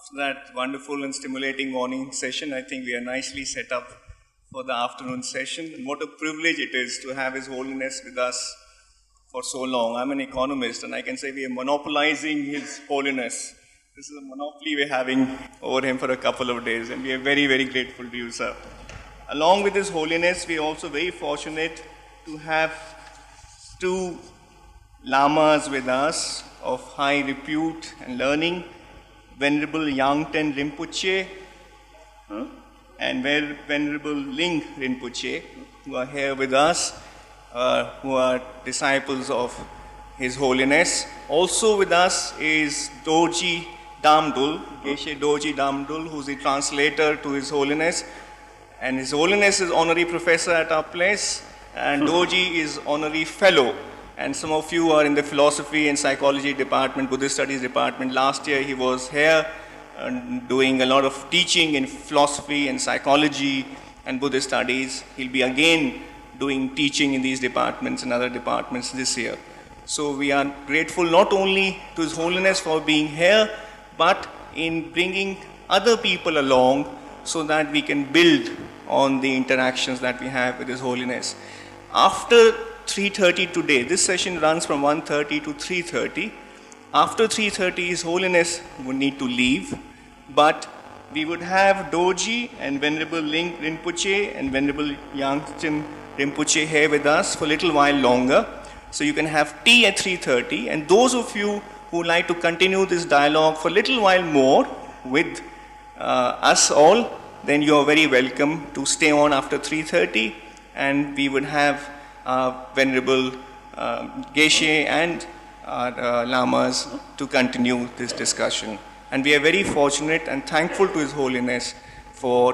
After that wonderful and stimulating morning session, I think we are nicely set up for the afternoon session. And what a privilege it is to have His Holiness with us for so long. I'm an economist and I can say we are monopolizing His Holiness. This is a monopoly we're having over him for a couple of days, and we are very, very grateful to you, sir. Along with His Holiness, we are also very fortunate to have two lamas with us of high repute and learning, Venerable Yangten Rinpoche and Venerable Ling Rinpoche, who are here with us, who are disciples of His Holiness. Also with us is Dorji Damdul, Geshe Dorji Damdul, who is the translator to His Holiness. And His Holiness is honorary professor at our place, and Dorji is honorary fellow. And some of you are in the philosophy and psychology department, Buddhist studies department. Last year he was here doing a lot of teaching in philosophy and psychology and Buddhist studies. He'll be again doing teaching in these departments and other departments this year. So we are grateful not only to His Holiness for being here, but in bringing other people along so that we can build on the interactions that we have with His Holiness. After 3:30 today, this session runs from 1:30 to 3:30. After 3:30, His Holiness would need to leave, but we would have Dorji and Venerable Ling Rinpoche and Venerable Yangchen Rinpoche here with us for a little while longer. So you can have tea at 3:30, and those of you who would like to continue this dialogue for a little while more with us all, then you are very welcome to stay on after 3:30, and we would have Venerable Geshe and Lamas to continue this discussion. And we are very fortunate and thankful to His Holiness for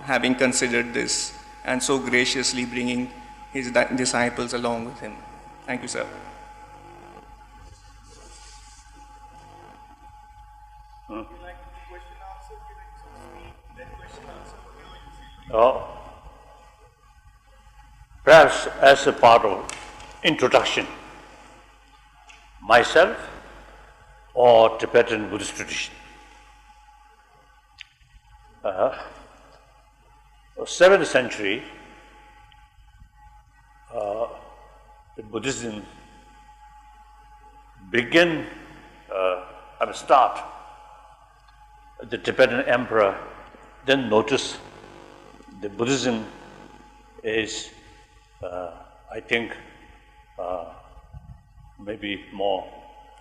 having considered this and so graciously bringing His disciples along with Him. Thank you, sir. Perhaps as a part of introduction, myself or Tibetan Buddhist tradition. 7th century, the Buddhism began, start. The Tibetan emperor then noticed the Buddhism is, I think, maybe more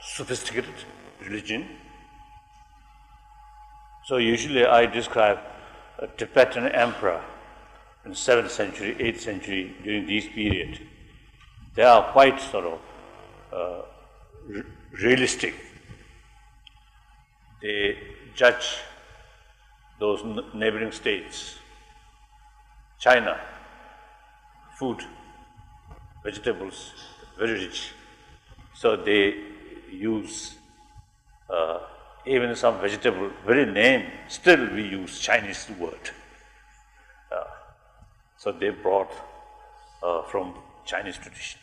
sophisticated religion. So usually I describe a Tibetan emperor in 7th century, 8th century, during this period. They are quite sort of realistic. They judge those neighboring states, China, food, vegetables, very rich. So they use even some vegetable, very name, still we use Chinese word. So they brought from Chinese tradition.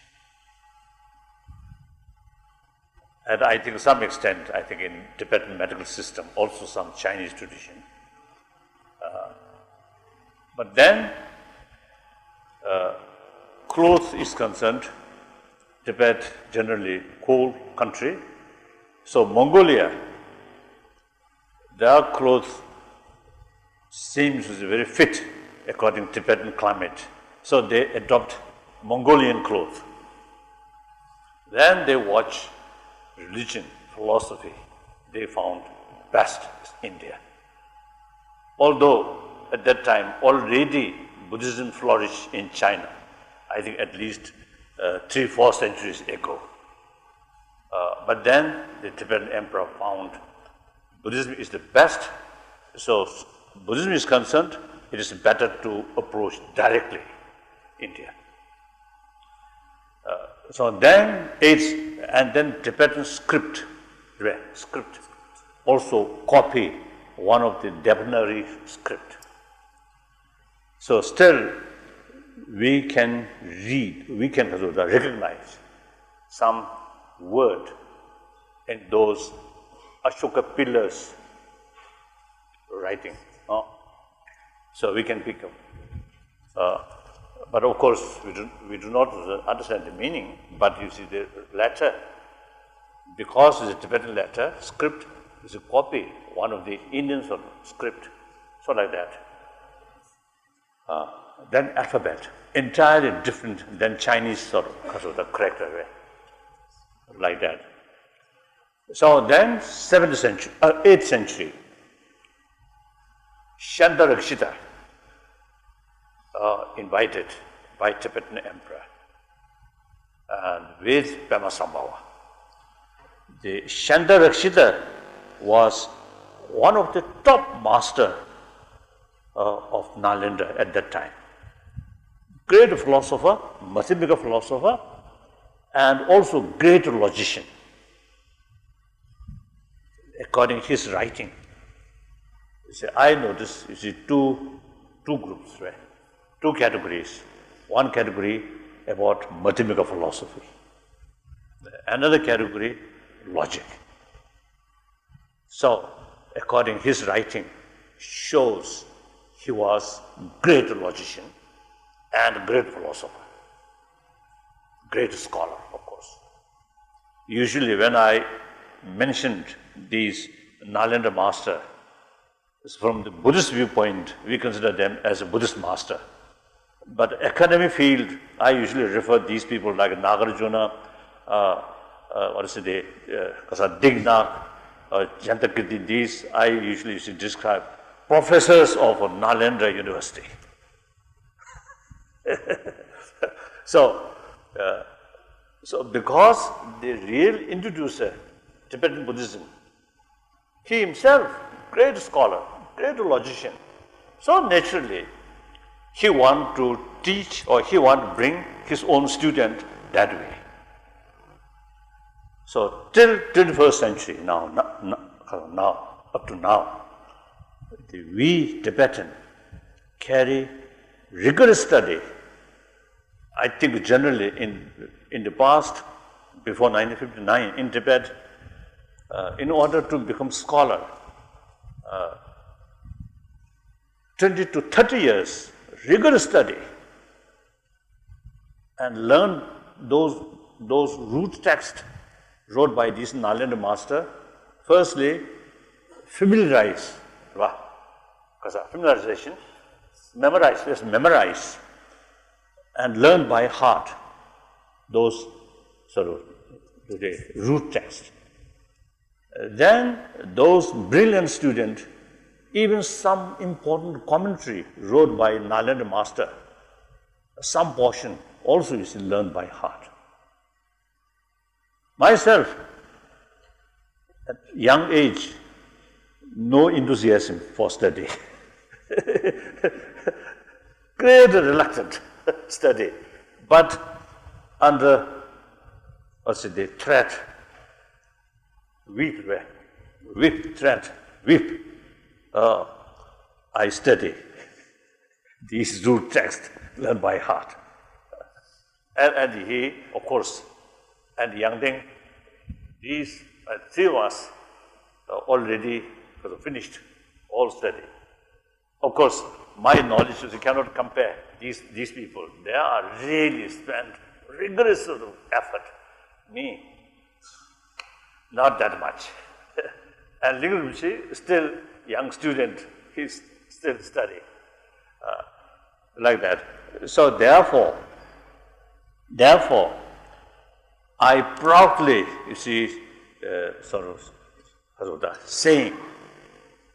And I think to some extent, I think in Tibetan medical system, also some Chinese tradition. But then, clothes is concerned, Tibet generally cold country. So Mongolia, their clothes seems to be very fit according to Tibetan climate. So they adopt Mongolian clothes. Then they watch religion, philosophy. They found best is India. Although at that time already Buddhism flourished in China, I think at least 3-4 centuries ago. But then the Tibetan emperor found Buddhism is the best. So Buddhism is concerned, it is better to approach directly India. So then Tibetan script also copy one of the Devanagari script. So still we can read, we can recognize some word in those Ashoka pillars writing. So we can pick up. But of course, we do not understand the meaning, but you see the letter, because it's a Tibetan letter, script is a copy, one of the Indian sort of script, so like that. Then alphabet, entirely different than Chinese sort of the correct way, like that. So then 7th century, 8th century, Shandarakshita invited by Tibetan emperor and with Pemasambhava. The Shandarakshita was one of the top master of Nalanda at that time. Great philosopher, mathematical philosopher, and also great logician. According to his writing, you see, I noticed, you see, two groups, right? Two categories. One category about mathematical philosophy. Another category, logic. So, according to his writing, shows he was great logician and great philosopher. Great scholar, of course. Usually when I mentioned these Nalanda master, from the Buddhist viewpoint, we consider them as a Buddhist master. But academic field, I refer these people like Nagarjuna, Dignath, Jantakirti. These I usually describe professors of Nalanda University. So because the real introducer, Tibetan Buddhism, he himself, great scholar, great logician. So naturally, he want to teach or he want to bring his own student that way. So till 21st century now, up to now, we Tibetan carry rigorous study. I think generally in the past, before 1959, in Tibet, in order to become scholar, 20 to 30 years, rigorous study, and learn those root texts wrote by this Nalanda master. Firstly, familiarize, familiarization, memorize, and learn by heart those sort of the root texts. Then those brilliant students, even some important commentary wrote by Nalanda master, some portion also is learned by heart. Myself, at young age, no enthusiasm for study. Great reluctant study, but under the threat, I study these root texts learned by heart. And he, of course, and Yang Ding, these three of us already finished all study. Of course, my knowledge, you cannot compare these people. They are really spent rigorous sort of effort. Me, not that much. And Lingrimchi, still young student, he's still studying, like that. So therefore, I proudly, saying,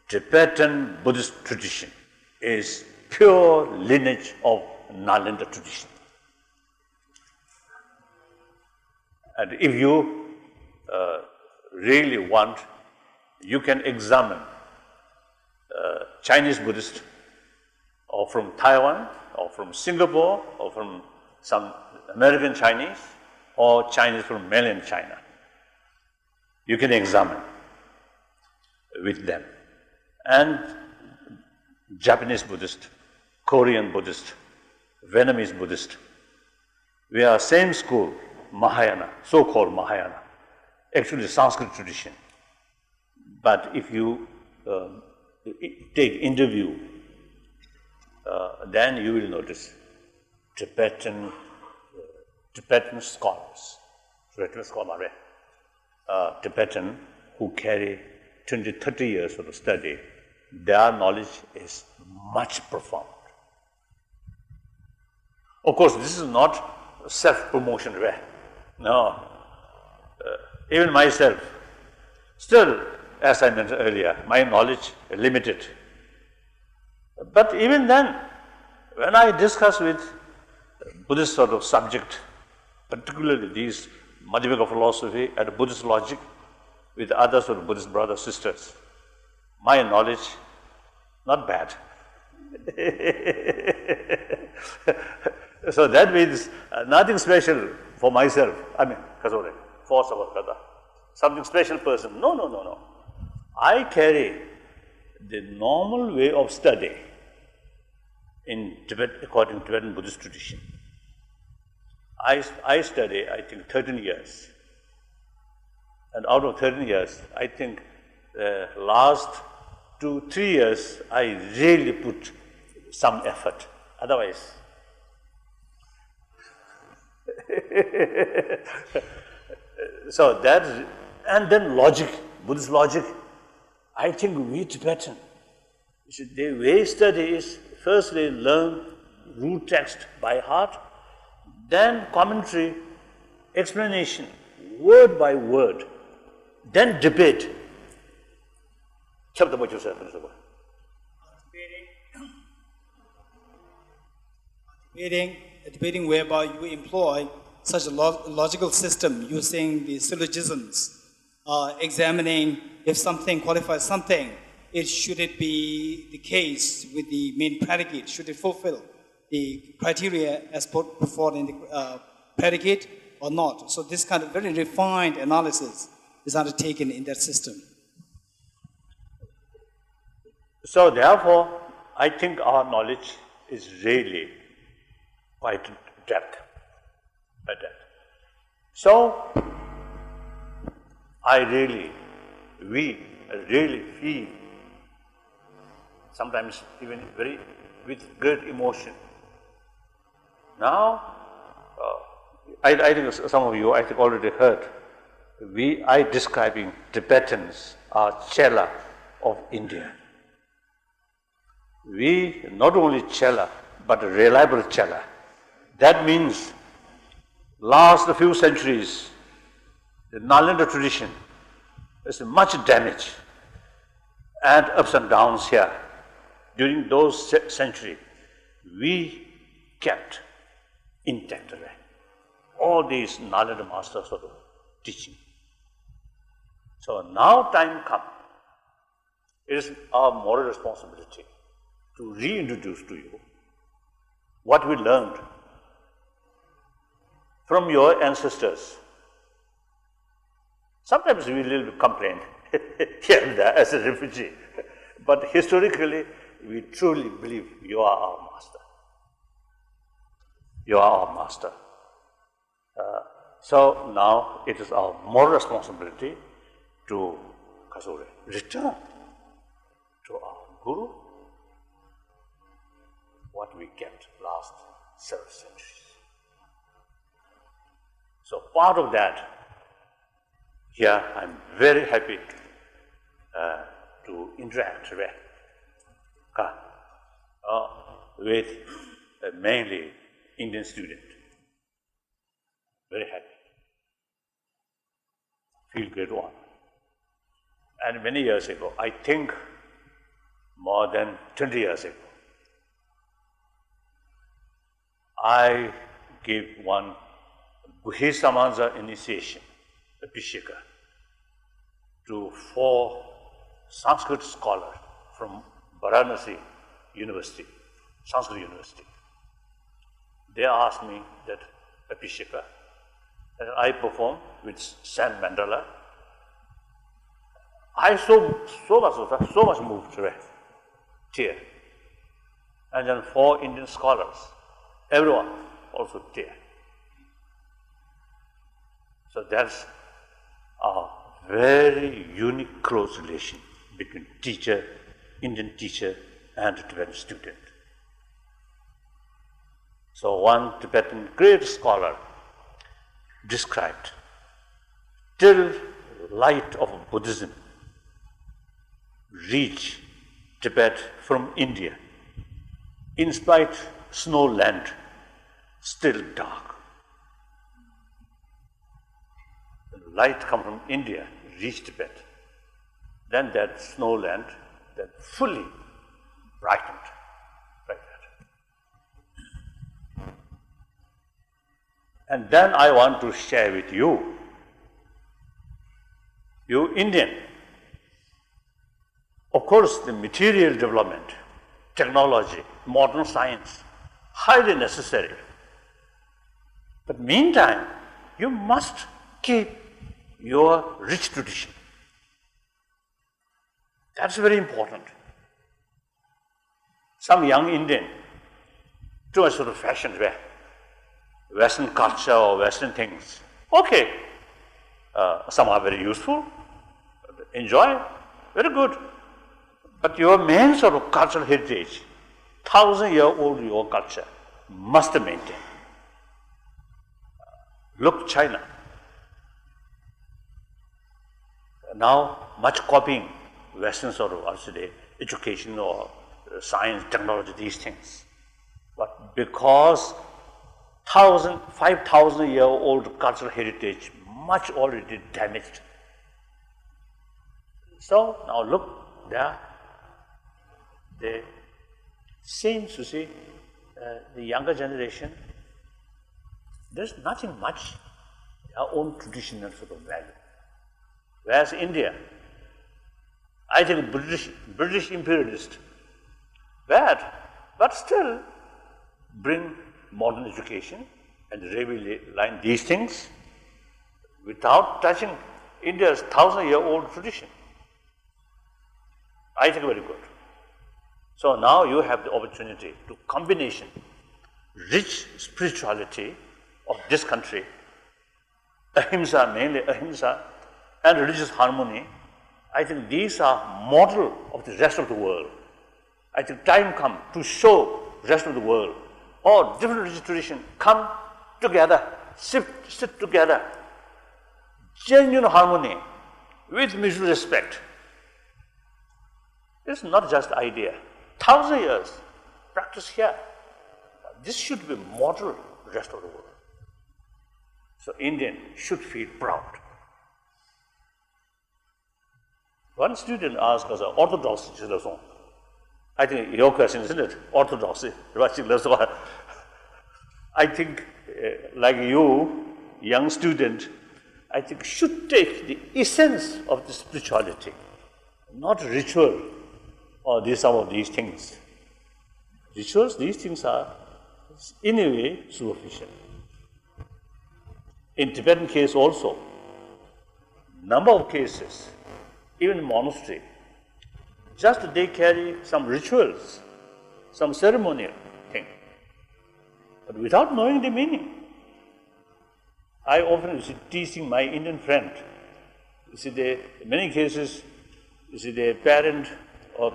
Tibetan Buddhist tradition is pure lineage of Nalanda tradition. And if you really want, you can examine Chinese Buddhist, or from Taiwan, or from Singapore, or from some American Chinese, or Chinese from mainland China. You can examine with them. And Japanese Buddhist, Korean Buddhist, Vietnamese Buddhist. We are same school, Mahayana, so-called Mahayana, actually Sanskrit tradition. But if you take interview, then you will notice Tibetan scholars, Tibetan who carry 20, 30 years of study, their knowledge is much profound. Of course, this is not self-promotion, right? No. Even myself, still, as I mentioned earlier, my knowledge is limited. But even then, when I discuss with Buddhist sort of subject, particularly these Madhyamika philosophy and Buddhist logic, with other sort of Buddhist brothers, sisters, my knowledge, not bad. So that means nothing special for myself. I mean, for Savarkada, something special person. No. I carry the normal way of study in Tibet, according to Tibetan Buddhist tradition. I study, I think, 13 years. And out of 13 years, I think last 2-3 years, I really put some effort. Otherwise, so that's, and then logic, Buddhist logic. I think we Tibetan, the way study is, firstly learn root text by heart, then commentary, explanation, word by word, then debate. Debating whereby you employ such a logical system using the syllogisms, examining if something qualifies something, should it be the case with the main predicate, should it fulfill the criteria as put forward in the predicate or not. So this kind of very refined analysis is undertaken in that system. So therefore, I think our knowledge is really quite depth. So, we really feel, sometimes even with great emotion. Now, I think some of you, I think already heard, I describing Tibetans are Chela of India. We not only Chela, but a reliable Chela. That means last few centuries, the Nalanda tradition is much damage and ups and downs here. During those centuries, we kept intact all these Nalanda masters sort of teaching. So now time comes. It is our moral responsibility to reintroduce to you what we learned from your ancestors. Sometimes we little bit complain here and there as a refugee, but historically we truly believe you are our master. You are our master. So now it is our moral responsibility to return to our Guru what we kept last several centuries. So part of that, here I'm very happy to interact with mainly Indian student. Very happy. Feel great one. And many years ago, I think more than 20 years ago, I gave one Guhi Samanza initiation, Abhisheka, to 4 Sanskrit scholars from Varanasi University, Sanskrit University. They asked me that Abhisheka, and I performed with Sam Mandala. I so much moved, tear. And then 4 Indian scholars, everyone also tear. So that's a very unique close relation between teacher, Indian teacher and a Tibetan student. So one Tibetan great scholar described, till light of Buddhism reach Tibet from India, in spite snow land still dark. When light come from India, reach Tibet, then that snow land that fully brightened like that. And then I want to share with you, you Indian, of course the material development, technology, modern science, highly necessary. But meantime, you must keep your rich tradition. That's very important. Some young Indian, too much sort of fashion, Western culture or Western things. Okay, some are very useful, enjoy, very good. But your main sort of cultural heritage, 1,000-year-old your culture, must maintain. Look, China. Now, much copying Western sort of, I should say, education or science, technology, these things. But because 5,000-year-old cultural heritage, much already damaged. So now look, there, they seem to see the younger generation, there's nothing much our own traditional sort of value. Whereas India, I think British imperialist, bad, but still bring modern education and railway line, these things, without touching India's 1,000-year-old tradition. I think very good. So now you have the opportunity to combination rich spirituality of this country, ahimsa, mainly ahimsa, and religious harmony. I think these are model of the rest of the world. I think time come to show rest of the world, all different religious traditions come together, sit together, genuine harmony with mutual respect. It's not just idea. 1,000 years practice here. This should be model rest of the world. So Indian should feel proud. One student asked us, orthodoxy, I think your question, isn't it? Orthodoxy. I think, like you, young student, I think should take the essence of the spirituality, not ritual or some of these things. Rituals, these things are in a way superficial. In Tibetan case also, number of cases, even monastery, just they carry some rituals, some ceremonial thing, but without knowing the meaning. I often teaching my Indian friend, in many cases, the parent or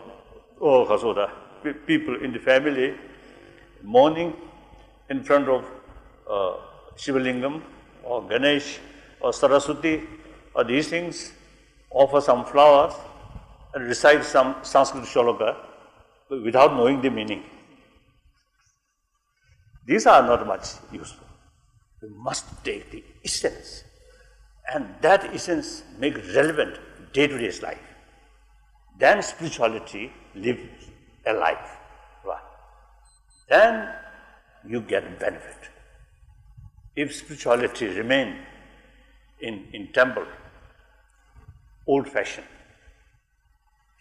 people in the family mourning in front of Shivalingam or Ganesh or Saraswati or these things, offer some flowers and recite some Sanskrit shloka without knowing the meaning. These are not much useful. We must take the essence, and that essence make relevant day-to-day life. Then spirituality lives a life. Right? Then you get benefit. If spirituality remain in temple, old-fashioned,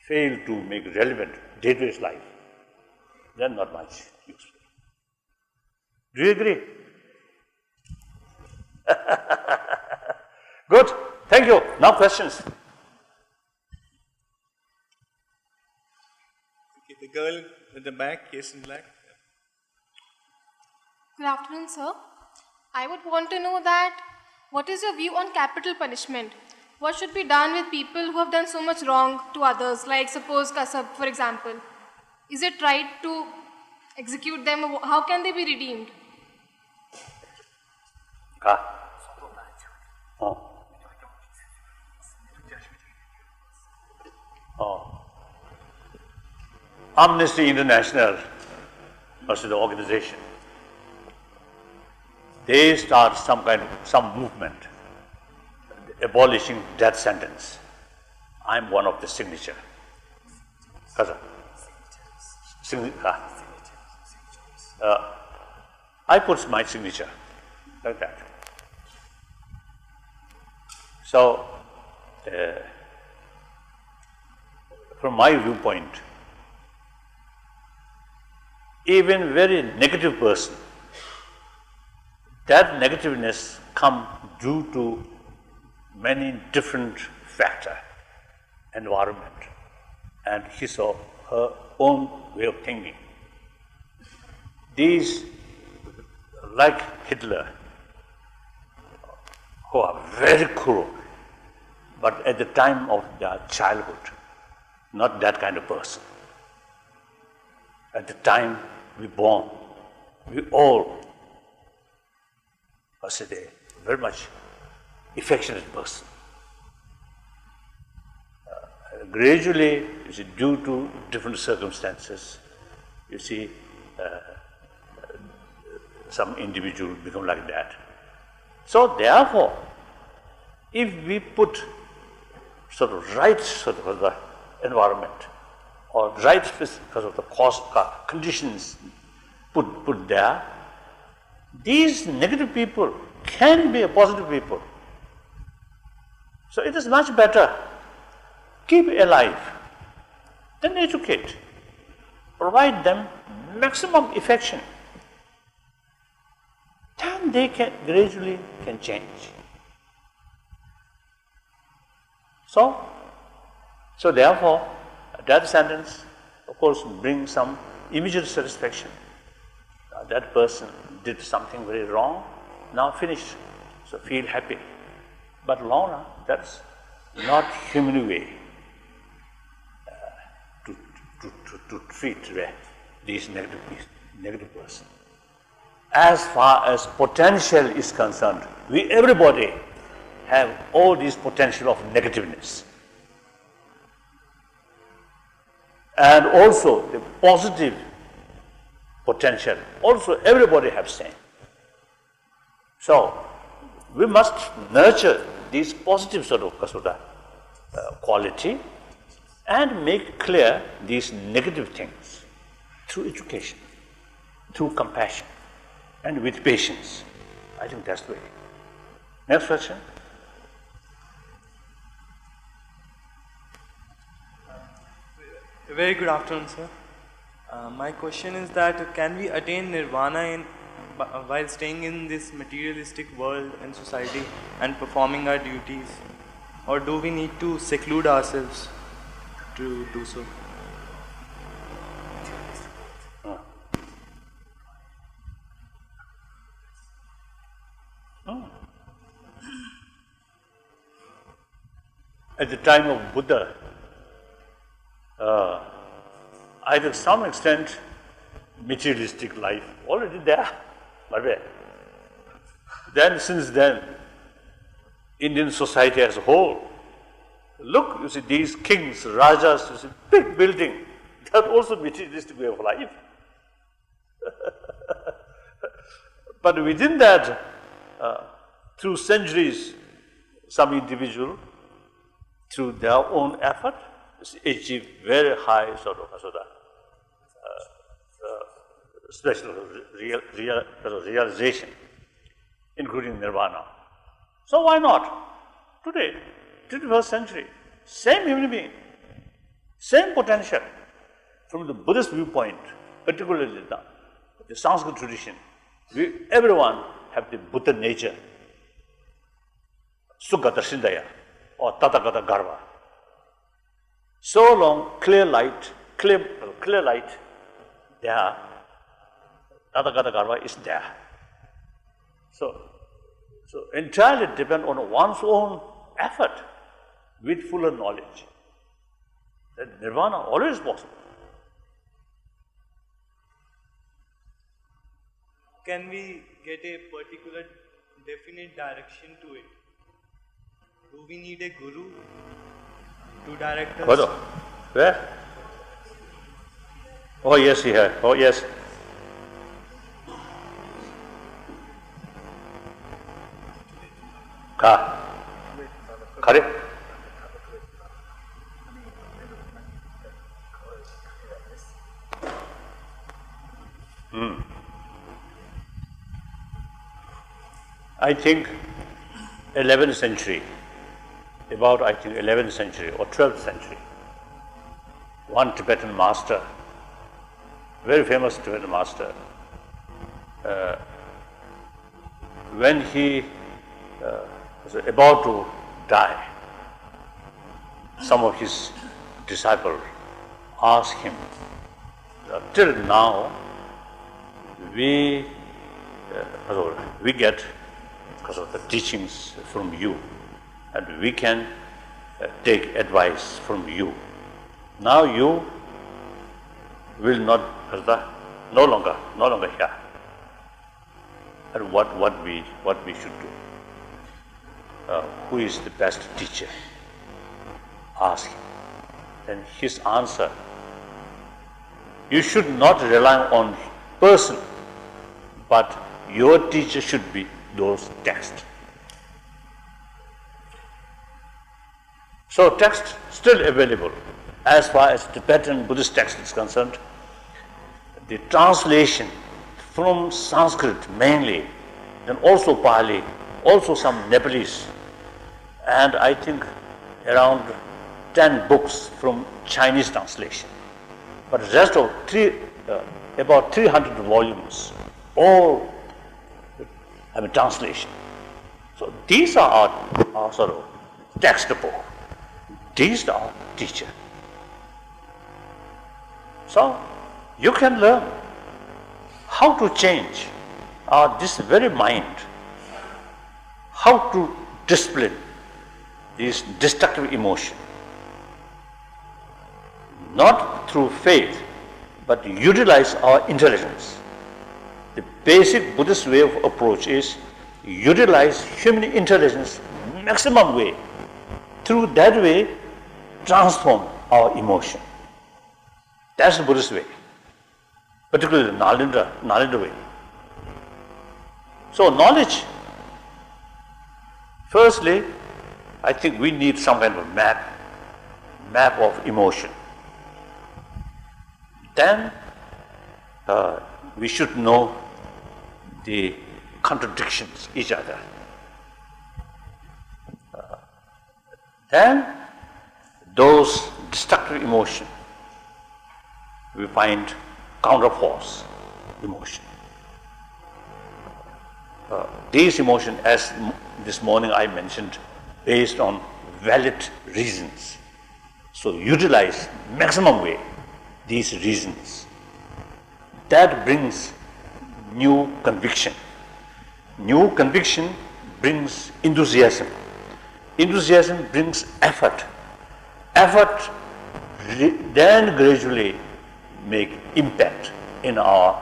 fail to make relevant day-to-day life, then not much useful. Do you agree? Good. Thank you. Now questions. Okay, the girl at the back, yes, in black. Good afternoon, sir. I would want to know that what is your view on capital punishment? what should be done with people who have done so much wrong to others, like suppose Kasab, for example? Is it right to execute them? How can they be redeemed? Amnesty International was the organization. They start some movement abolishing death sentence. I'm one of the signature. I put my signature like that. So, from my viewpoint, even very negative person, that negativeness comes due to many different factors, environment, and his or her own way of thinking. These, like Hitler, who are very cruel, but at the time of their childhood, not that kind of person. At the time we born, we all was a very much affectionate person. Gradually, you see, due to different circumstances, you see, some individual become like that. So therefore, if we put sort of right sort of the environment, or right because of the cause, conditions put there, these negative people can be a positive people. So it is much better keep alive, then educate, provide them maximum affection. Then they can gradually can change. So therefore, death sentence, of course, brings some immediate satisfaction. That person did something very wrong, now finished, so feel happy. But long run, that's not human way to treat these negative person. As far as potential is concerned, everybody have all these potential of negativeness. And also the positive potential, also everybody have same. So we must nurture these positive sort of quality and make clear these negative things through education, through compassion, and with patience. I think that's the way. Next question. Very good afternoon, sir. My question is that can we attain Nirvana while staying in this materialistic world and society and performing our duties? Or do we need to seclude ourselves to do so? At the time of Buddha, I think to some extent materialistic life already there. But then, since then, Indian society as a whole, look, you see, these kings, rajas, you see, big building, that also materialistic way of life. But within that, through centuries, some individual, through their own effort, achieve very high sort of special realization, including Nirvana. So why not? Today, 21st century, same human being, same potential. From the Buddhist viewpoint, particularly the Sanskrit tradition, everyone have the Buddha nature, Sukha Darshindaya, or Tathagata Garva. So long, clear light, there, Tathagata Garva is there. So entirely depend on one's own effort. with fuller knowledge, that nirvana always possible. Can we get a particular definite direction to it? Do we need a guru to direct us? What? Where? Oh yes, he had. Oh yes. Correct. I think 11th century, about 11th century or 12th century, one Tibetan master, very famous Tibetan master, when he was about to die, some of his disciples asked him, till now we get because of the teachings from you, and we can take advice from you. Now you will not, no longer here. And what we should do? Who is the best teacher? Ask him. Then his answer: you should not rely on person, but your teacher should be those texts. So text still available. As far as Tibetan Buddhist text is concerned, the translation from Sanskrit mainly, and also Pali, also some Nepalese, and I think around 10 books from Chinese translation. But the rest of about 300 volumes, all translation. So these are our sort of textbook. These are teacher. So you can learn how to change this very mind, how to discipline this destructive emotion, not through faith, but utilize our intelligence. The basic Buddhist way of approach is utilize human intelligence maximum way. Through that way, transform our emotion. That's the Buddhist way, particularly the Nalanda way. So knowledge, firstly, I think we need some kind of map of emotion. Then we should know the contradictions each other. Then those destructive emotion, we find counterforce emotion. These emotions, as this morning I mentioned, based on valid reasons. So utilize maximum way these reasons. That brings new conviction. New conviction brings enthusiasm. Enthusiasm brings effort. Effort then gradually make impact in our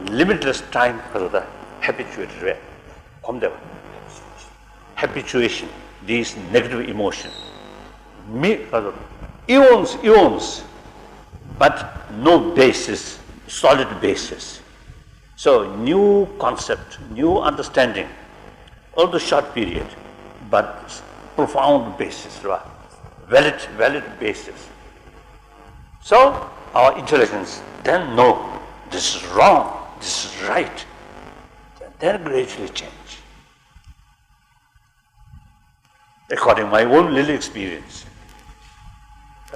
limitless time habituated way. Habituation, these negative emotion, eons, but no basis, solid basis. So new concept, new understanding, although short period, but profound basis, valid basis. So our intelligence then know this is wrong, this is right, then gradually change. According to my own little experience,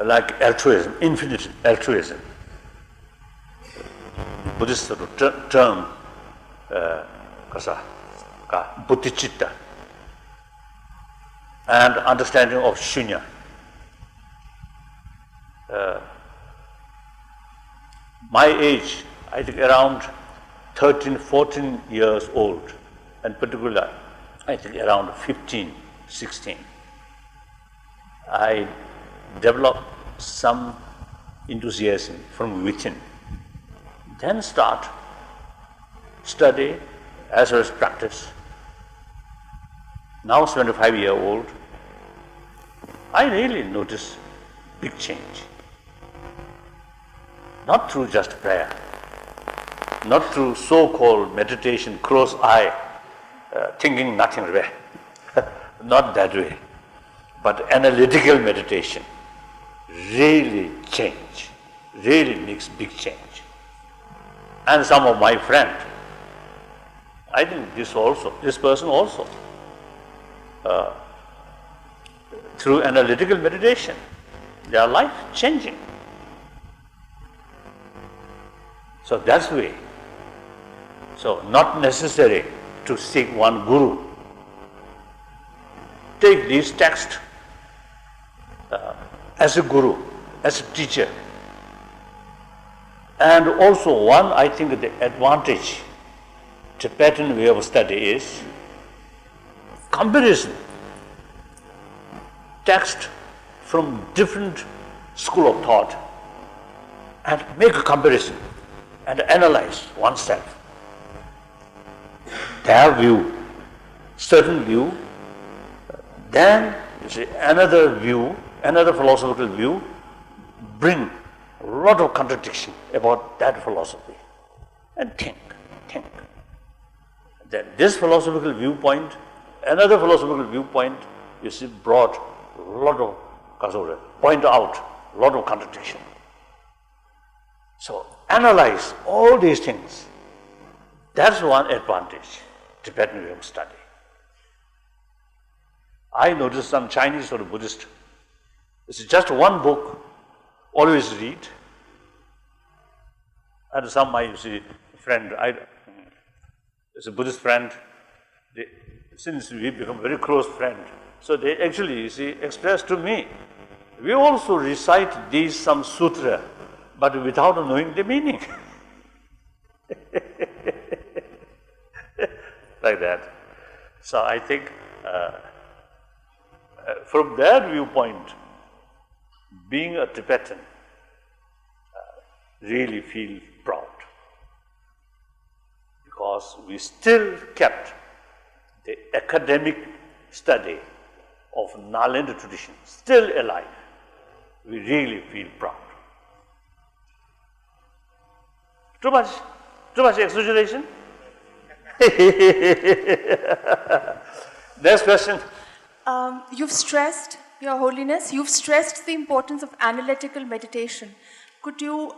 like altruism, infinite altruism, the Buddhist term, bodhicitta, and understanding of shunya. My age, I think around 13, 14 years old, and particularly I think around 15, 16. I develop some enthusiasm from within. Then start study as well as practice. Now 75-year-old, I really notice big change. Not through just prayer, not through so-called meditation, close eye, thinking nothing away. Not that way, but analytical meditation really change, really makes big change. And some of my friends, I think this person also, through analytical meditation, their life changing. So that's the way. So not necessary to seek one guru. Take these texts as a guru, as a teacher. And also one, I think the advantage Tibetan way of study is comparison. Text from different school of thought and make a comparison and analyze oneself. Their view, certain view, then you see another view, another philosophical view, bring a lot of contradiction about that philosophy. And think. Then this philosophical viewpoint, another philosophical viewpoint, you see, brought a lot of, point out a lot of contradiction. So analyze all these things. That's one advantage, Tibetan way of study. I noticed some Chinese or Buddhist, it's just one book, always read. And some my friend, it's a Buddhist friend, since we become very close friends, so they actually, express to me, we also recite these some sutra, but without knowing the meaning. Like that. So I think from that viewpoint, being a Tibetan, really feel proud. Because we still kept the academic study of Nalanda tradition still alive. We really feel proud. Too much exaggeration? Next question. You've stressed, Your Holiness, you've stressed the importance of analytical meditation. Could you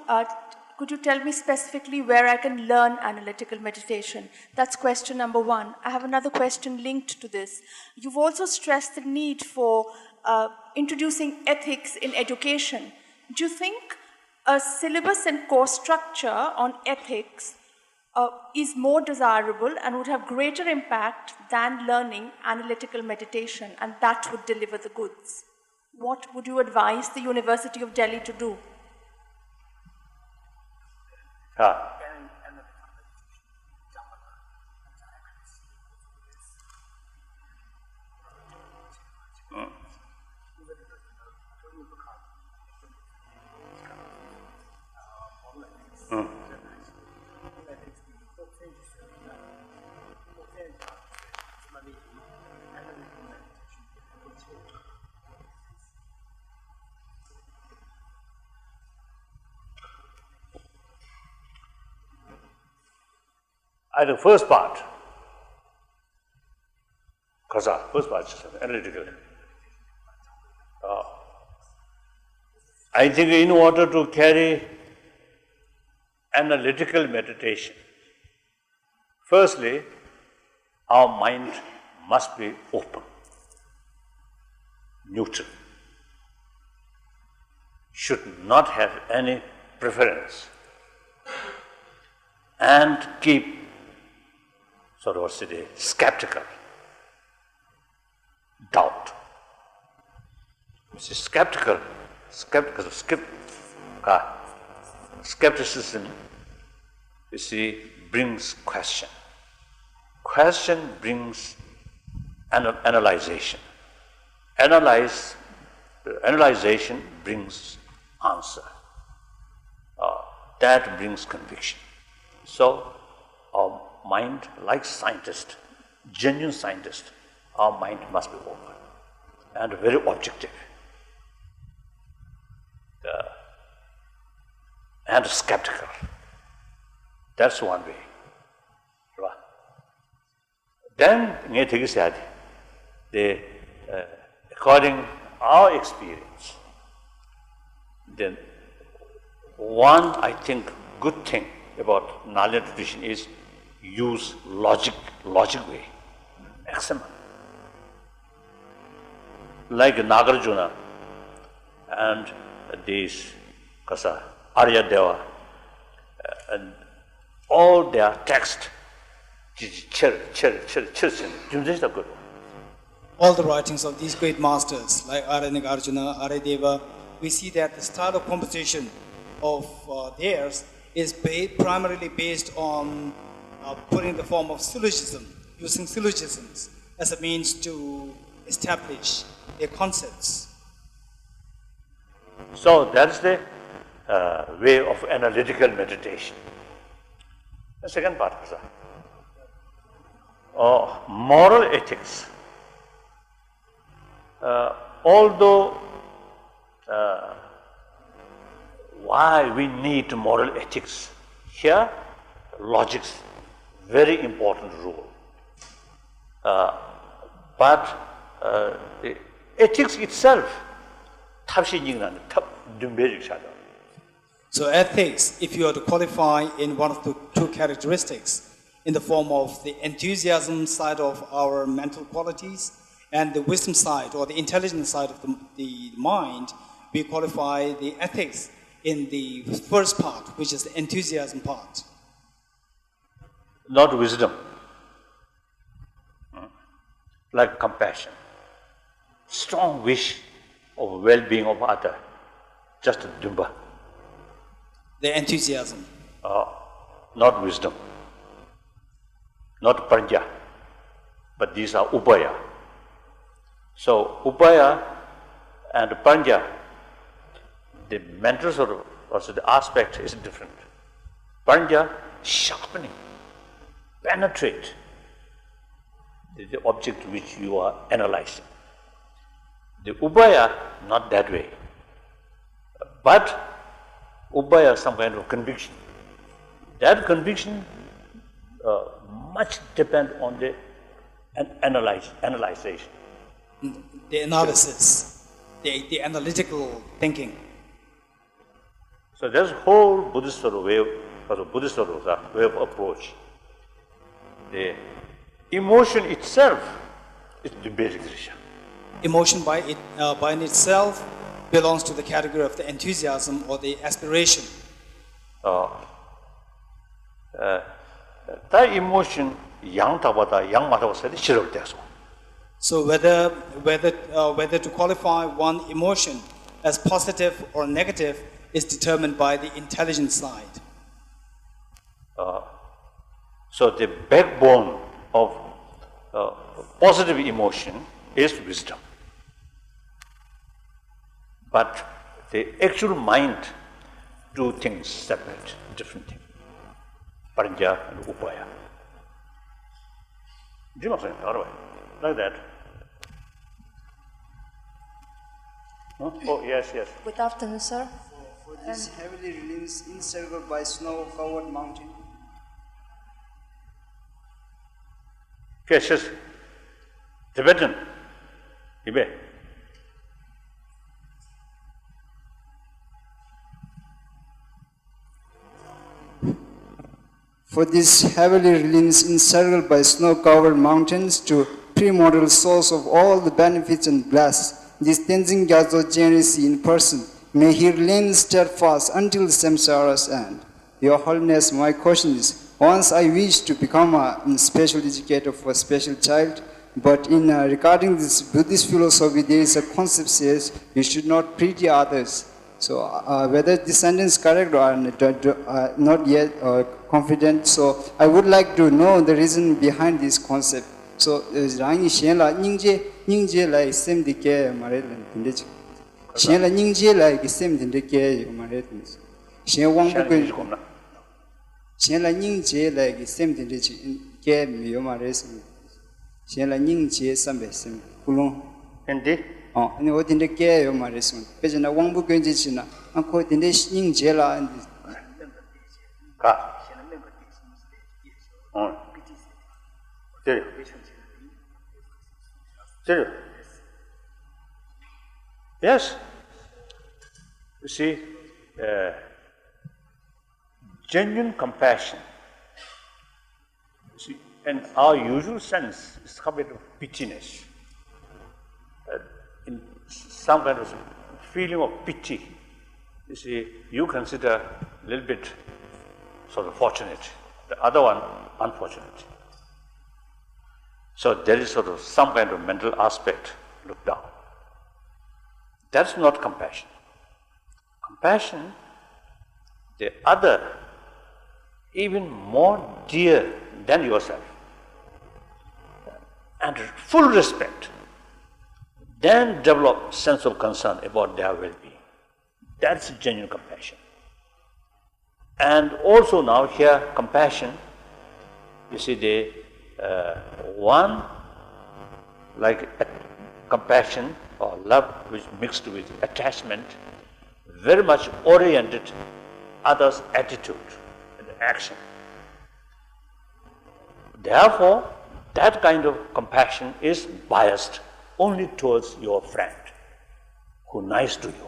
tell me specifically where I can learn analytical meditation? That's question number one. I have another question linked to this. You've also stressed the need for introducing ethics in education. Do you think a syllabus and course structure on ethics is more desirable and would have greater impact than learning analytical meditation, and that would deliver the goods? What would you advise the University of Delhi to do? The first part, first part is analytical. I think in order to carry analytical meditation, firstly, our mind must be open, neutral, should not have any preference, and keep skeptical, doubt. Skepticism, brings question. Question brings analyzation. Analyze analyzation brings answer. That brings conviction. So our mind, like scientist, genuine scientist, our mind must be open and very objective and skeptical. That's one way. Right? Then, according our experience, then one, I think, good thing about Nalya tradition is use logic way. Excellent. Like Nagarjuna and these Arya Deva, and all their text, all the writings of these great masters like Arjuna, Aryadeva, we see that the style of composition of theirs is primarily based on putting the form of syllogism, using syllogisms as a means to establish their concepts. So that's the way of analytical meditation. The second part, moral ethics. Although why we need moral ethics? Here, logic's very important role. But the ethics itself, so ethics, if you are to qualify in one of the two characteristics, in the form of the enthusiasm side of our mental qualities and the wisdom side or the intelligence side of the mind, we qualify the ethics in the first part, which is the enthusiasm part. Not wisdom, like compassion, strong wish of well-being of other, just dumba. The enthusiasm. Not wisdom, not prajna, but these are upaya. So upaya and prajna, the mental sort of, also the aspect is different. Prajna, sharpening, penetrate the object which you are analyzing. The upaya, not that way. But upaya, some kind of conviction. That conviction much depend on the analyzation. The analysis, the analytical thinking. So there's a whole Buddhist sort of way of approach. The emotion itself is the basic tradition. Emotion by in itself belongs to the category of the enthusiasm or the aspiration. That emotion, yang tabata, yang matava said, shirok desu. So whether to qualify one emotion as positive or negative is determined by the intelligence side. So the backbone of positive emotion is wisdom. But the actual mind do things separate, different things. Prajna and upaya. Do you know something? Like that. Huh? Oh, yes. Good afternoon, sir. For this heavily religions encircled by snow-covered mountain. Yes. Tibetan. Tibet. For these heavily religions encircled by snow-covered mountains to premortal souls of all the benefits and bliss, this Tenzin Gyatso Jainism in person, may he remain steadfast until samsara's end. Your Holiness, my question is, once I wish to become a special educator for a special child, but in regarding this Buddhist philosophy, there is a concept says you should not pity others. So whether this sentence is correct or not yet confident, so I would like to know the reason behind this concept. So rangi shenla ningje la sem dike marelan tindechi. 先来凝结来个sem的给有嘛嘞？先往不 샤는 跟 이지 겁나. 先来凝结来个 sem 的给没有嘛嘞？先来凝结300 sem 咕隆。 근데 근데 어딘데 깨요 말했어. 그래서 나 왕부 견지지나. 그 어딘데 닝제라. 가. 때려. 때려. Yes. You see, genuine compassion. You see, in our usual sense, it's a bit of pityness. In some kind of feeling of pity. You see, you consider a little bit sort of fortunate, the other one unfortunate. So there is sort of some kind of mental aspect looked down. That's not compassion. Compassion, the other, even more dear than yourself, and full respect, then develop sense of concern about their well-being. That's genuine compassion. And also now here, compassion, you see the one like compassion or love which mixed with attachment, very much oriented others' attitude and action. Therefore, that kind of compassion is biased only towards your friend who is nice to you.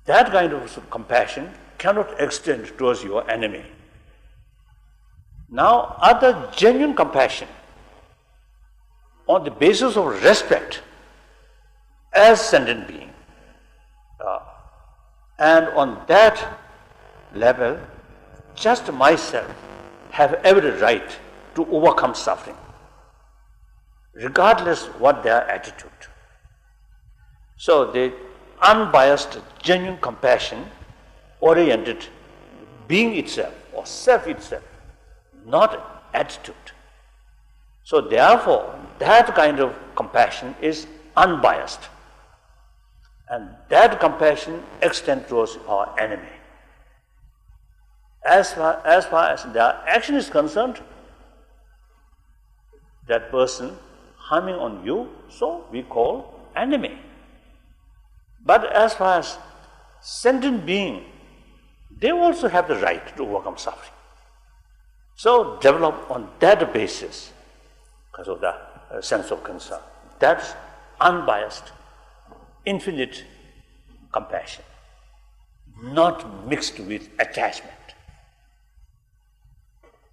That kind of compassion cannot extend towards your enemy. Now, other genuine compassion on the basis of respect as sentient being, and on that level, just myself have every right to overcome suffering, regardless what their attitude. So the unbiased, genuine compassion oriented being itself or self itself, not attitude. So therefore, that kind of compassion is unbiased. And that compassion extends towards our enemy. As far as their action is concerned, that person harming on you, so we call enemy. But as far as sentient being, they also have the right to overcome suffering. So develop on that basis, because of the sense of concern. That's unbiased, infinite compassion, not mixed with attachment.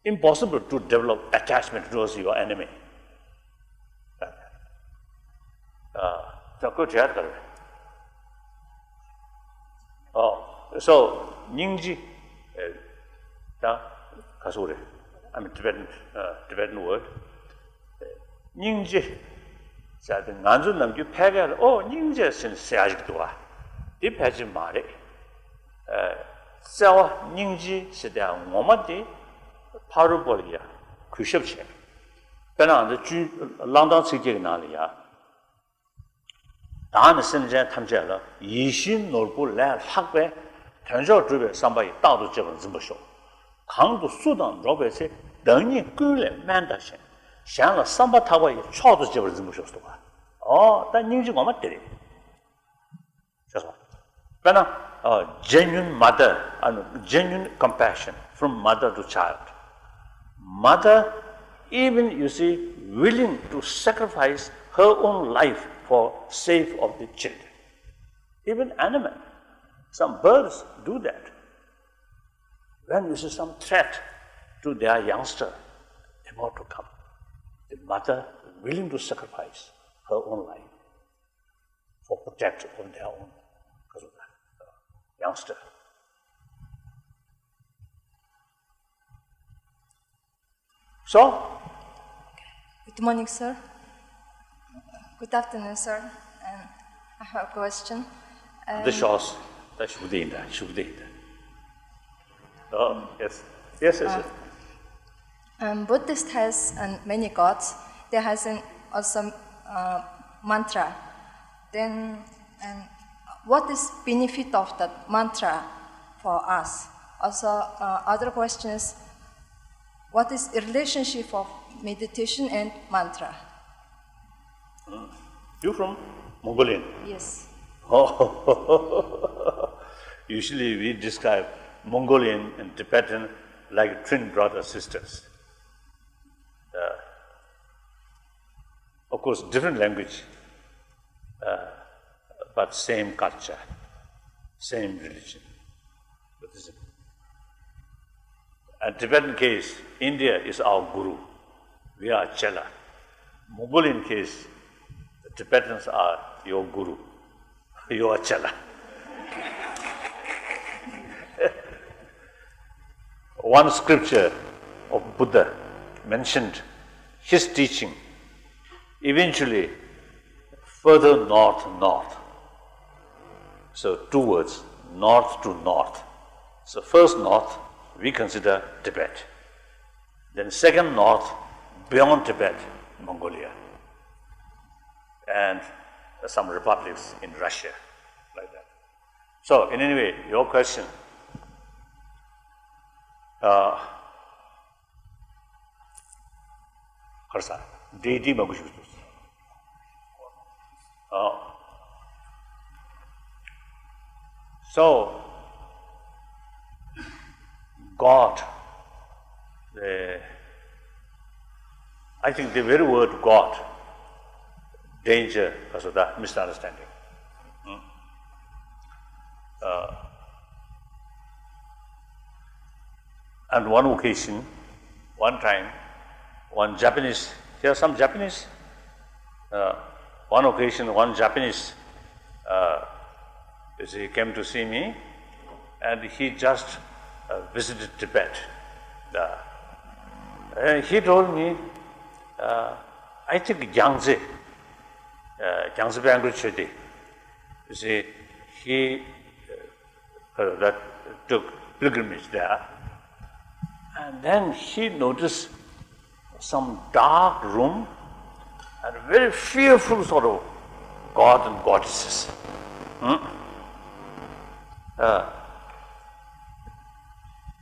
Impossible to develop attachment towards your enemy. So, Nyingji, I'm a Tibetan word. Nyingji, said the Nanzu Namju Pagal, Nyingji since Sajiktua. Deep has a mare. So, Nyingji said, Momadi, Parabolia, Kushevche. Benan the London City Nalia. Dan Sinja Tamjela, Yishin Norbu La Hakwe, Tanjo Drive, somebody Dado Jevon Zimbasho. Kang to Sudan, Robert said, Dani Gule Mandashin. Shanla Samba Tawa, Chod Jevon Zimbasho. That Ninja Mama did it. Just what? Bena, genuine mother and genuine compassion from mother to child. Mother, even you see, willing to sacrifice her own life for sake of the children. Even animal, some birds do that. When you see some threat to their youngster about to come, the mother is willing to sacrifice her own life for protection of their own because of that youngster. So, good morning, sir. Good afternoon, sir. And I have a question. The shows that should be there. Oh, yes. Yes. Buddhist has many gods. There has an awesome mantra. Then And what is benefit of that mantra for us? Also, other question is, what is the relationship of meditation and mantra? You from Mongolian? Yes. Oh, usually we describe Mongolian and Tibetan like twin brother sisters. Of course, different language, but same culture, same religion, Buddhism. And Tibetan case, India is our guru. We are Chela. Mongolian case, the Tibetans are your guru. You are Chela. One scripture of Buddha mentioned his teaching eventually further north. So 2 words, north to north. So first north, we consider Tibet. Then second north, beyond Tibet, Mongolia. And some republics in Russia, like that. So in any way, your question, deity magu 싶었어. So God, I think the very word God, danger because of that misunderstanding. And one occasion, one time, one Japanese, here are some Japanese, one occasion, one Japanese, he came to see me and he just visited Tibet. And he told me, I think Yangtze Bangalore Chedi. You see, he that took pilgrimage there. And then he noticed some dark room and very fearful sort of god and goddesses.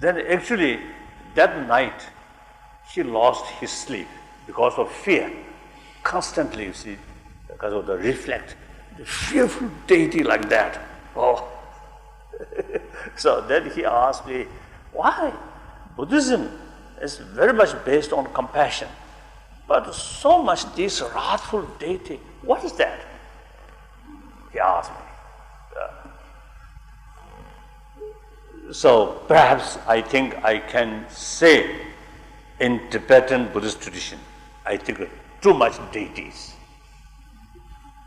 Then actually that night he lost his sleep because of fear. Constantly, you see, because of the reflect, the fearful deity like that. Oh. So then he asked me, why? Buddhism is very much based on compassion, but so much this wrathful deity, what is that? He asked me. So perhaps I think I can say in Tibetan Buddhist tradition, I think too much deities.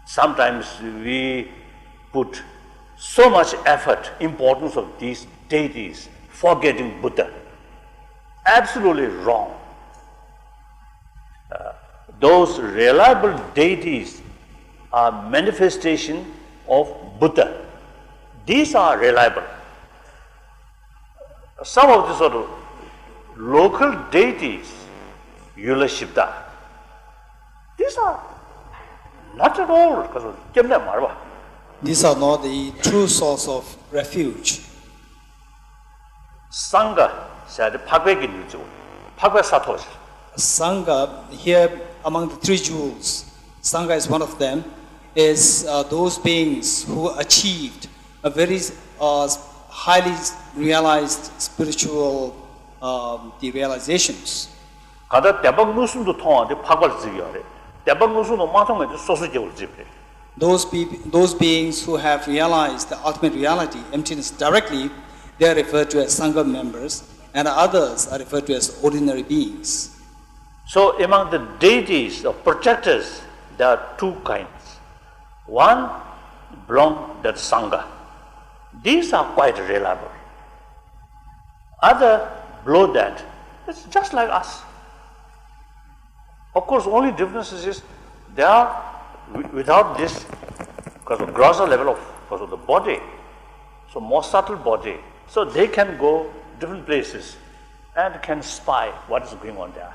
Sometimes we put so much effort, importance of these deities, forgetting Buddha. Absolutely wrong. Those reliable deities are manifestation of Buddha. These are reliable. Some of the sort of local deities, Yula Shibda, these are not at all because of Jemna Marwa. These are not the true source of refuge. Sangha said Phagwe Ginju, Phagwe Satoshi. Sangha, here among the 3 jewels, Sangha is one of them, is those beings who achieved a very highly realized spiritual the realizations. 가다 대박 누순도 통하는데 파벌 지기하래. 대박 누순도 마통에 소수적으로 집해. Those beings who have realized the ultimate reality, emptiness directly, they are referred to as Sangha members, and others are referred to as ordinary beings. So among the deities or protectors, there are 2 kinds. One belong that Sangha. These are quite reliable. Other below that, it's just like us. Of course, only difference is they are without this, because of grosser level of because of the body, so more subtle body, so they can go different places and can spy what is going on there.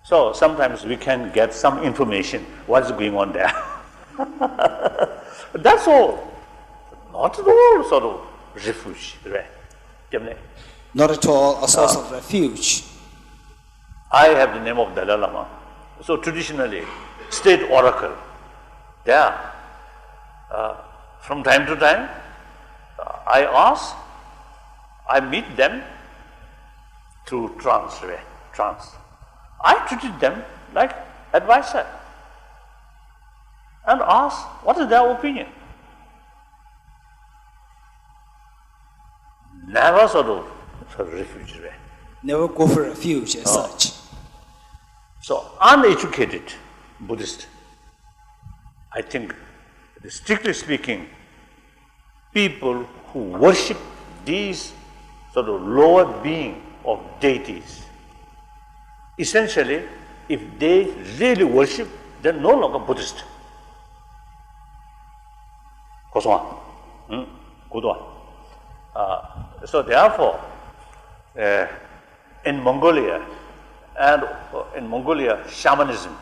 So sometimes we can get some information what is going on there. That's all. not at all sort of refuge, right? Not at all a source of refuge. I have the name of Dalai Lama. So traditionally, state oracle, there, from time to time, I meet them through trance. I treated them like advisor and ask what is their opinion. Never sort of refuge. Never go for refuge as such. So uneducated Buddhist, I think, strictly speaking, people who worship these sort of lower being of deities, essentially, if they really worship, they're no longer Buddhist. So therefore, in Mongolia, shamanism,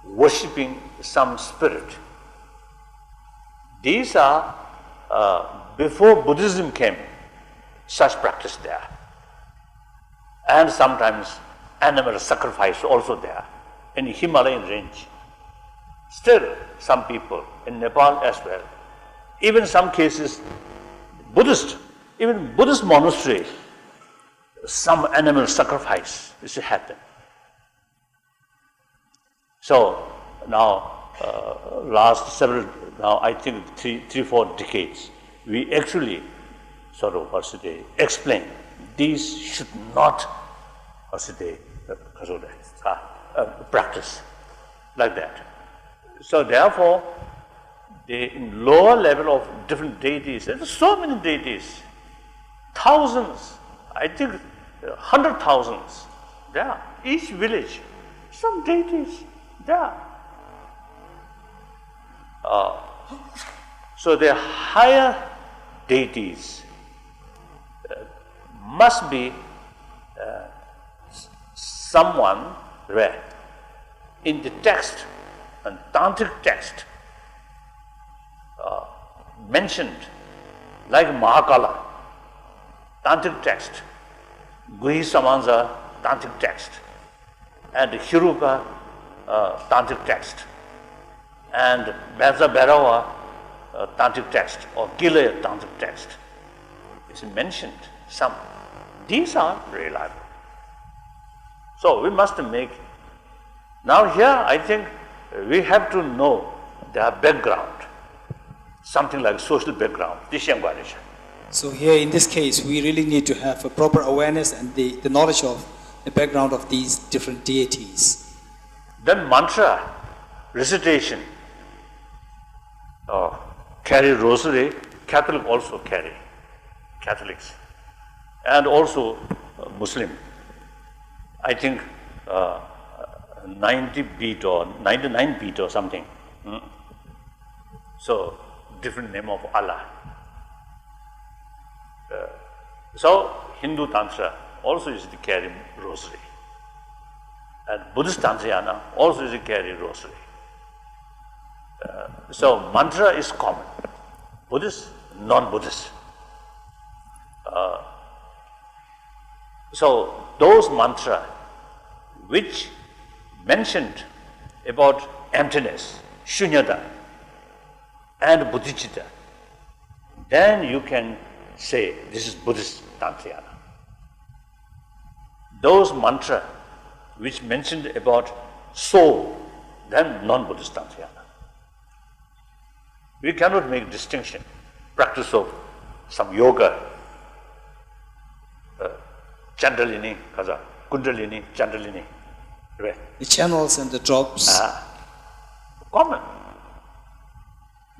worshipping some spirit, these are, before Buddhism came, such practice there. And sometimes animal sacrifice also there, in Himalayan range. Still, some people, in Nepal as well, even some cases, even Buddhist monastery, some animal sacrifice is to happen. So now, last several, now I think 3-4 decades, we actually sort of, explain these should not, practice like that. So therefore, in lower level of different deities, there are so many deities, thousands, I think 100,000s there, each village, some deities there. So the higher deities must be someone where in the text, and tantric text, mentioned like Mahakala, tantric text, Guhi Samanza, tantric text, and Hiruka, tantric text, and Baza Bhairava, tantric text, or Gilaya tantric text is mentioned. Some. These are reliable. So we must make. Now here I think we have to know their background, something like social background, Dishyamgarisha. So here in this case, we really need to have a proper awareness and the knowledge of the background of these different deities. Then mantra, recitation, carry rosary, Catholic also carry, Catholics, and also Muslim. I think 90 beat or 99 beat or something. So, different name of Allah. So, Hindu Tantra also is to carry rosary. And Buddhist Tantrayana also is to carry rosary. So, mantra is common. Buddhist, non-Buddhist. So, those mantra which mentioned about emptiness, shunyata, and bodhicitta, then you can say this is Buddhist Tantrayana. Those mantra which mentioned about soul, then non-Buddhist Tantrayana. We cannot make distinction. Practice of some yoga, Chandalini, Kaza, Kundalini, Chandalini, right? The channels and the drops. Common.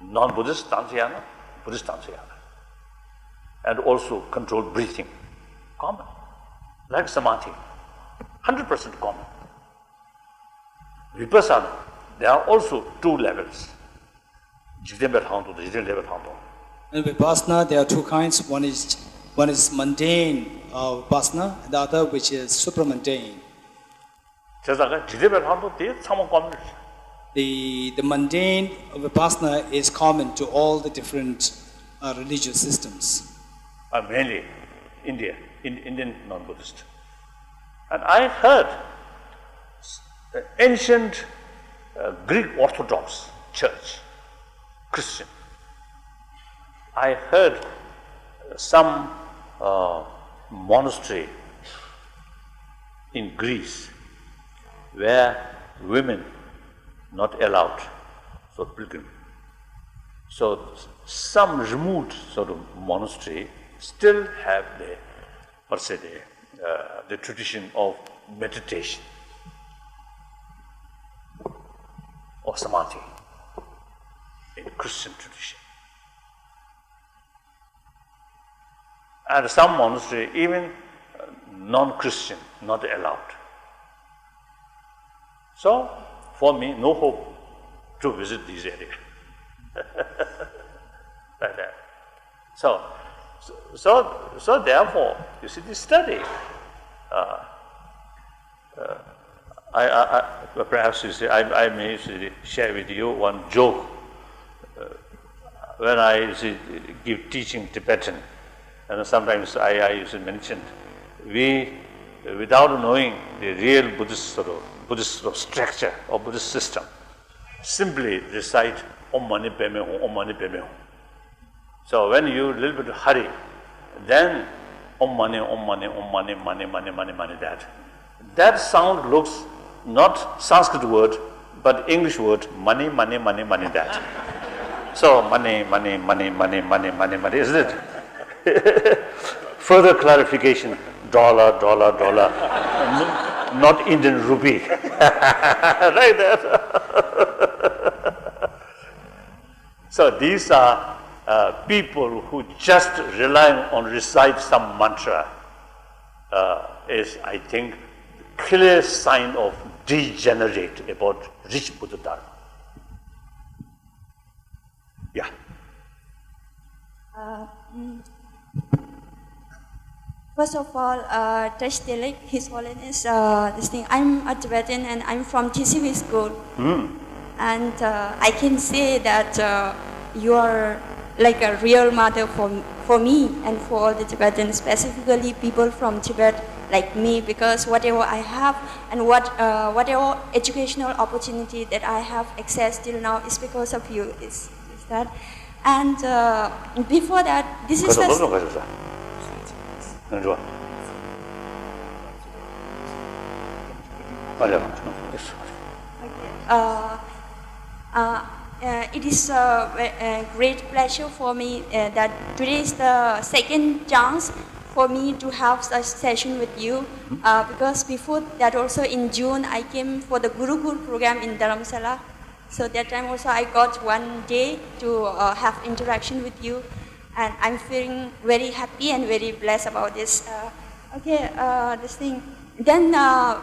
Non-Buddhist Tantrayana, Buddhist Tantrayana. And also controlled breathing. Common. Like Samadhi. 100% common. Vipassana, there are also 2 levels. In Vipassana, there are 2 kinds. One is mundane Vipassana, and the other which is supramundane. The the mundane vipassana is common to all the different religious systems. Mainly Indian non-Buddhist. And I heard the ancient Greek Orthodox Church, Christian. I heard some monastery in Greece where women not allowed for pilgrim. So some remote sort of monastery still have the tradition of meditation or samadhi in Christian tradition. And some monastery, even non-Christian, not allowed. So, for me, no hope to visit these areas. Like that. So therefore, you see, this study, perhaps you see, I may share with you one joke. When I give teaching Tibetan, and sometimes I used to mention, we, without knowing the real Buddhist structure or Buddhist system, simply recite Om Mani Padme Hum, Om Mani Padme Hum. So when you a little bit hurry, then Om Mani, Om Mani, Om Mani, Mani, Mani, Mani, Mani, that. That sound looks not Sanskrit word, but English word, money, money, money, money, that. So money, money, money, money, money, money, money, isn't it? Further clarification, dollar, dollar, dollar, not Indian rupee. Like that. So these are people who just relying on recite some mantra is, I think, clear sign of degenerate about rich Buddha Dharma. Yeah. First of all, Touch Tilak, His Holiness, this thing. I'm a Tibetan and I'm from TCV school. And I can say that you are like a real mother for me and for all the Tibetans, specifically people from Tibet like me, because whatever I have and whatever educational opportunity that I have accessed till now is because of you. Is that? And before that, this is it is a great pleasure for me that today is the second chance for me to have such session with you, because before that also in June I came for the Gurukul program in Dharamsala. So that time also I got one day to have interaction with you, and I'm feeling very happy and very blessed about this. This thing. Then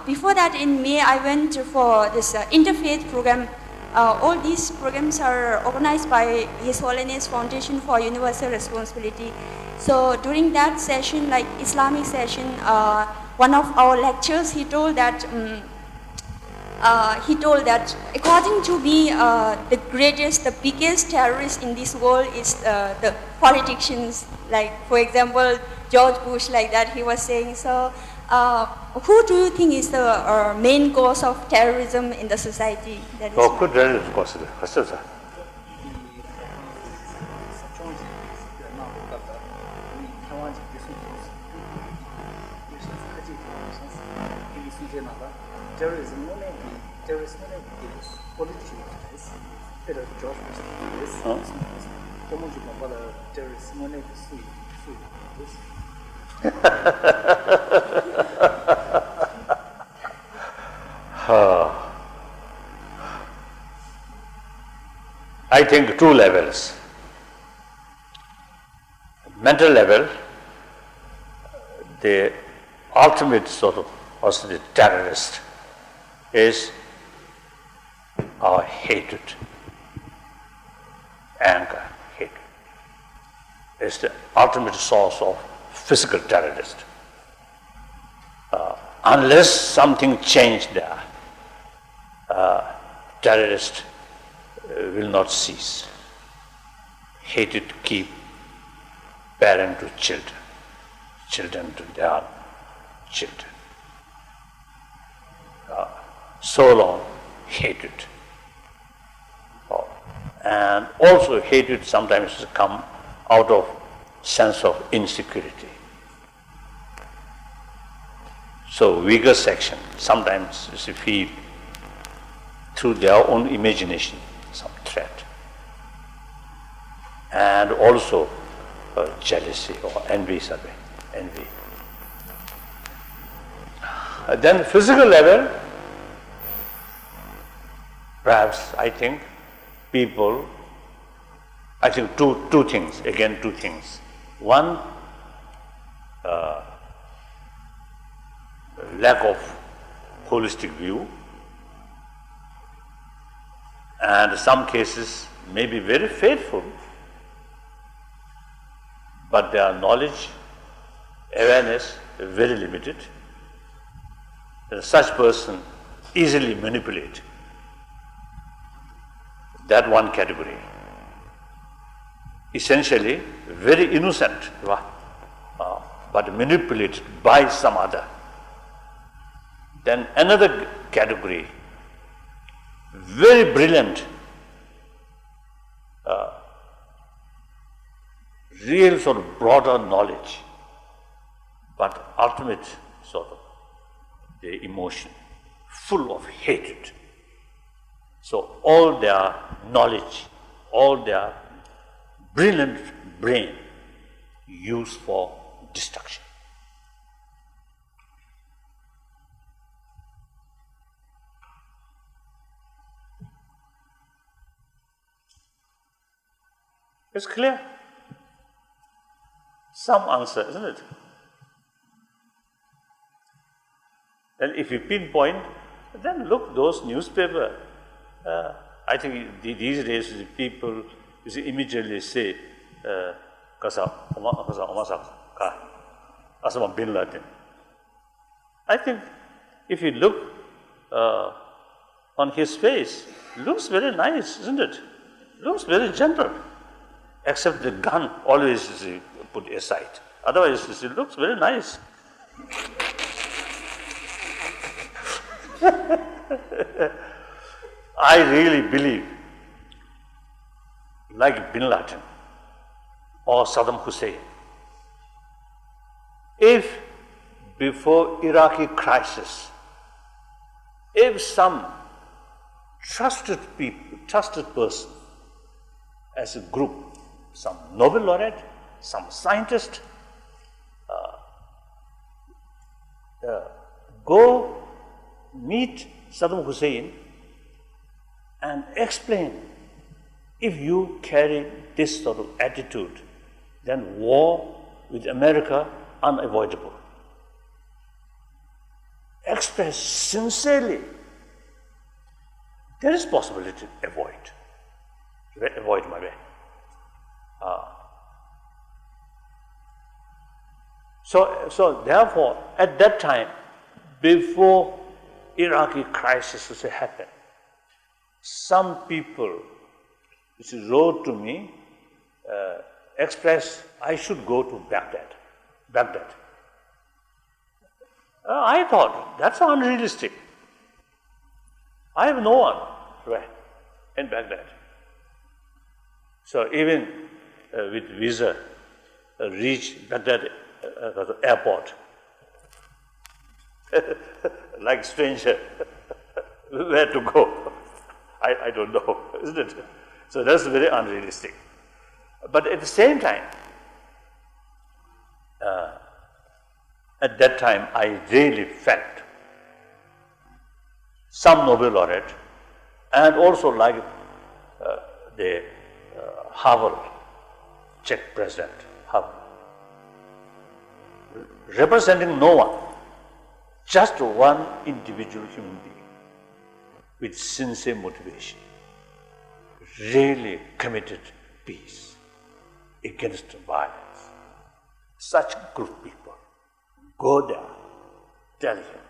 before that in May I went for this interfaith program. All these programs are organized by His Holiness Foundation for Universal Responsibility. So during that session, like Islamic session, one of our lecturers, he told that according to me, the greatest, the biggest terrorist in this world is the politicians. Like, for example, George Bush, like that, he was saying. So who do you think is the main cause of terrorism in the society? That is good terrorism cause. I think two levels. Mental level, the ultimate sort of person, the terrorist, is our hatred, anger, hatred. It's the ultimate source of physical terrorist. Unless something changed there, terrorists will not cease. Hatred keep parent to children, children to their children. So long, hatred. And also hatred sometimes come out of sense of insecurity. So weaker section sometimes you feel through their own imagination some threat. And also jealousy or envy. Then physical level, perhaps I think people, I think two things. One, lack of holistic view, and some cases may be very faithful, but their knowledge, awareness is very limited. Such person easily manipulate. That one category. Essentially, very innocent, but manipulated by some other. Then another category, very brilliant, real sort of broader knowledge, but ultimate sort of the emotion, full of hatred. So all their knowledge, all their brilliant brain used for destruction. It's clear. Some answer, isn't it? And if you pinpoint, then look those newspaper. I think these days the people immediately say, Osama bin Laden. I think if you look on his face, looks very nice, isn't it? Looks very gentle, except the gun always is put aside. Otherwise, it looks very nice. I really believe, like bin Laden or Saddam Hussein, if before Iraqi crisis, if some trusted person as a group, some Nobel laureate, some scientist, go meet Saddam Hussein and explain, if you carry this sort of attitude, then war with America unavoidable. Express sincerely, there is possibility to avoid my way. So therefore, at that time, before Iraqi crisis happened, some people wrote to me, expressed I should go to Baghdad. I thought that's unrealistic. I have no one in Baghdad. So even with visa, reach Baghdad airport, like stranger, where to go? I don't know, isn't it? So that's very unrealistic. But at the same time, at that time, I really felt some Nobel laureate, and also like the Havel, Czech president, Havel, representing no one, just one individual human being with sincere motivation, really committed peace against violence. Such good people, go there, tell him,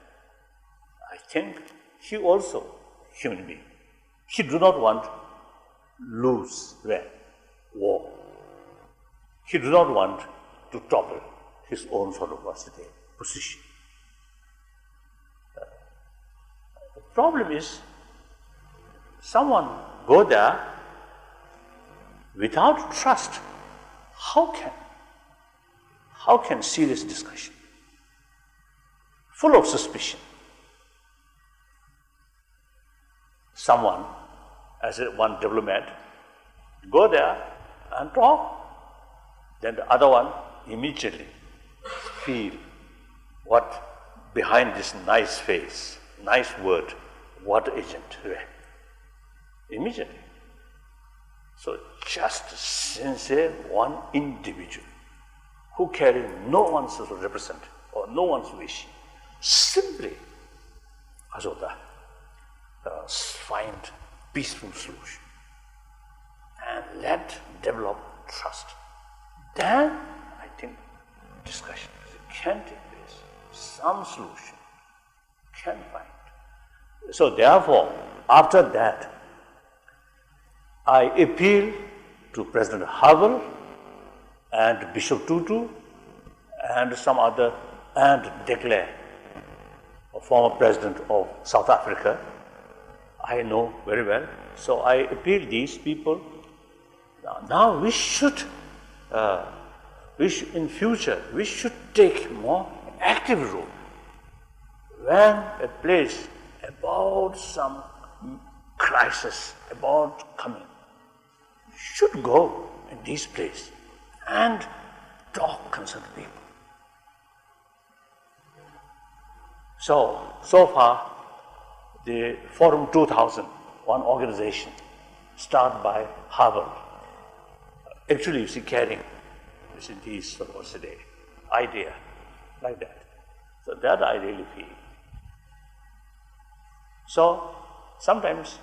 I think he also human being, He do not want lose where? War. He do not want to topple his own sort of position. The problem is, someone go there without trust. How can serious discussion? Full of suspicion. Someone, as one diplomat, go there and talk. Then the other one immediately feel what behind this nice face, nice word, what agent? Immediately. So just sincere one individual who carry no one's represent or no one's wish, simply find peaceful solution and let develop trust. Then I think discussion can take place. Some solution can find. So therefore, after that, I appeal to President Havel and Bishop Tutu and some other, and declare a former president of South Africa. I know very well. So I appeal these people. Now we should, in future, we should take more active role. When a place about some crisis, about coming, should go in this place and talk concerned people. So far, the Forum 2000, one organization, started by Harvard, actually you see carrying this sort of idea like that. So that I really feel. So sometimes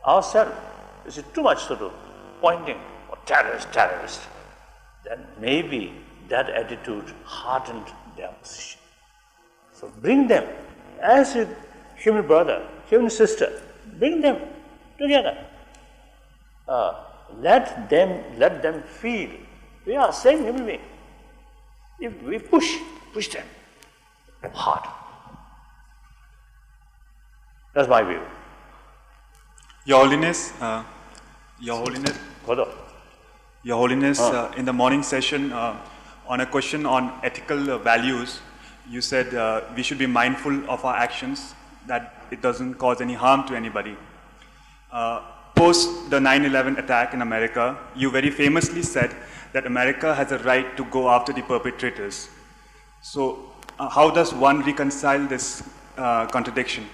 ourselves is too much sort of pointing or terrorist, then maybe that attitude hardened their position. So bring them as a human brother, human sister, bring them together. Let them feel we are same human being. If we push them hard. That's my view. Your Holiness, in the morning session, on a question on ethical values, you said we should be mindful of our actions, that it doesn't cause any harm to anybody. Post the 9/11 attack in America, you very famously said that America has a right to go after the perpetrators. So how does one reconcile this contradiction?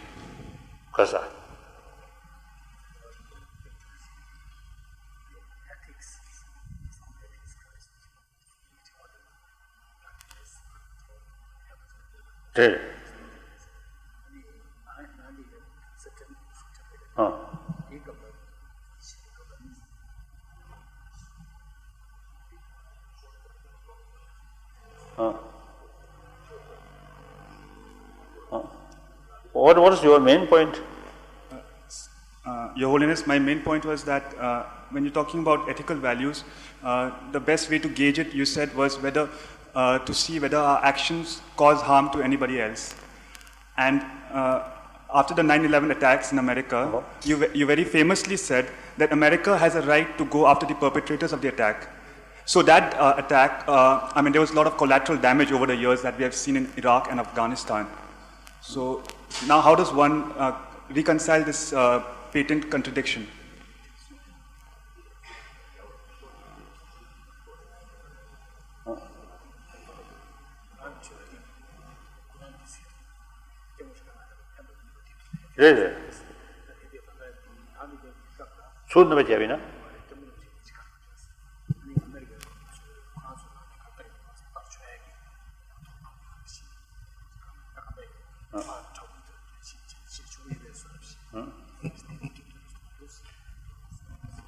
What is your main point? Your Holiness, my main point was that when you're talking about ethical values, the best way to gauge it, you said, was whether to see whether our actions cause harm to anybody else. And after the 9/11 attacks in America, you very famously said that America has a right to go after the perpetrators of the attack. So that attack, there was a lot of collateral damage over the years that we have seen in Iraq and Afghanistan. So now how does one reconcile this patent contradiction?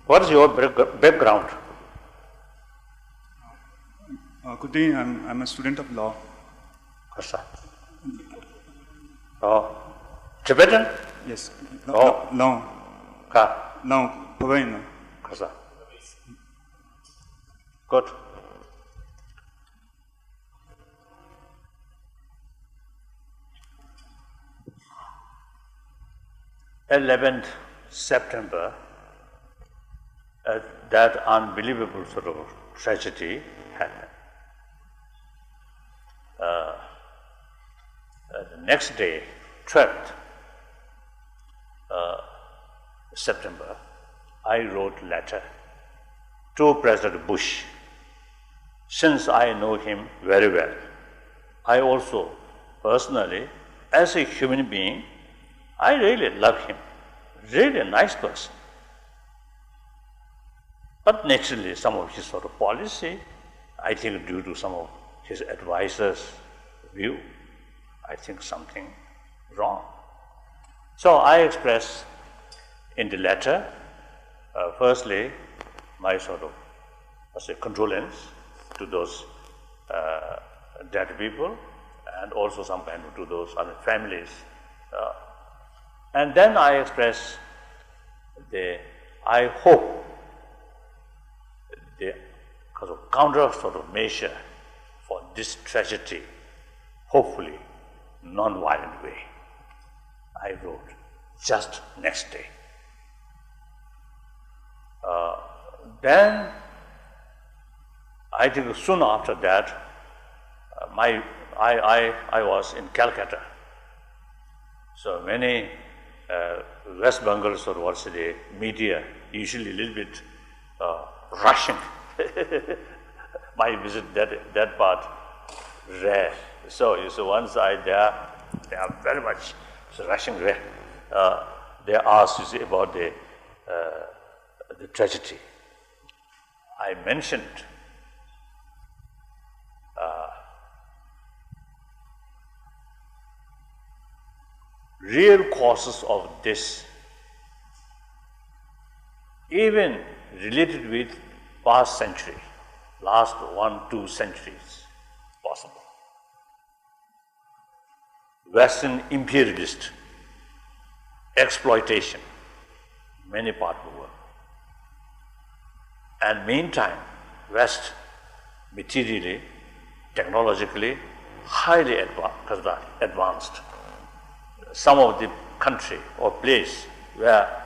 What is your background? Good day, I'm a student of law. Tibetan? Yes. Oh. No. Ka. No. Pavana. Kasa. Good. September, that unbelievable sort of tragedy happened. The next day, 12th September, I wrote a letter to President Bush. Since I know him very well, I also personally, as a human being, I really love him. Really a nice person. But naturally, some of his sort of policy, I think due to some of his advisors' view, I think something wrong. So I express in the letter, firstly, my sort of, condolence to those dead people, and also some kind of to those families. And then I express I hope the counter sort of measure for this tragedy, hopefully non-violent way. I wrote just next day. Then I think soon after that, I was in Calcutta. So many West Bengal sort of what's the media usually a little bit rushing. My visit that part rare. So one side they are very much rushing rare. They asked, you see, about the tragedy. I mentioned real causes of this, even related with past century, last 1-2 centuries possible. Western imperialist exploitation, many parts of the world. And meantime, West materially, technologically, highly advanced. Some of the country or place where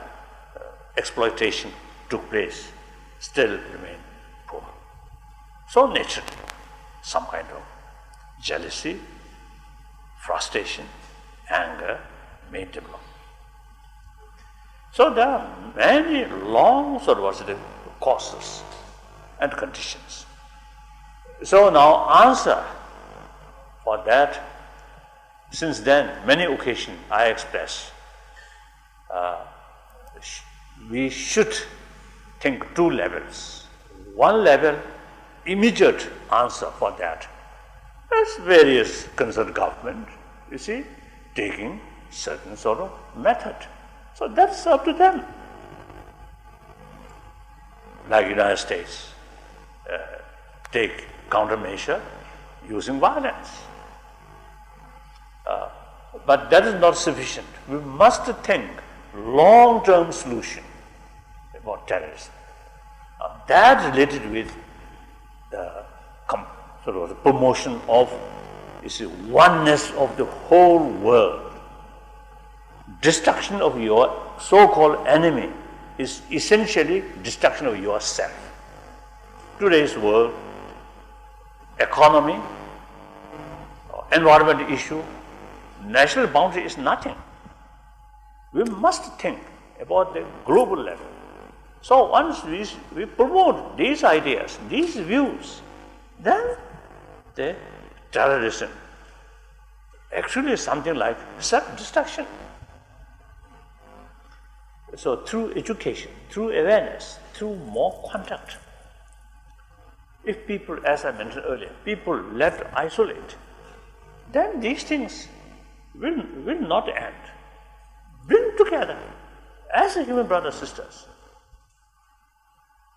exploitation took place still remain poor. So naturally, some kind of jealousy, frustration, anger may develop. So there are many long sort of causes and conditions. So now answer for that. Since then, many occasions I express, we should think 2 levels. One level, immediate answer for that. There's various concerned government, you see, taking certain sort of method. So that's up to them. Like United States, take countermeasure using violence. But that is not sufficient. We must think long-term solution about terrorism. That related with the sort of the promotion of, you see, oneness of the whole world. Destruction of your so-called enemy is essentially destruction of yourself. Today's world, economy, environment issue, national boundary is nothing. We must think about the global level. So once we promote these ideas, these views, then the terrorism actually is something like self-destruction. So through education, through awareness, through more contact, if people, as I mentioned earlier, people left isolate, then these things will not end. Bring together as a human brothers and sisters.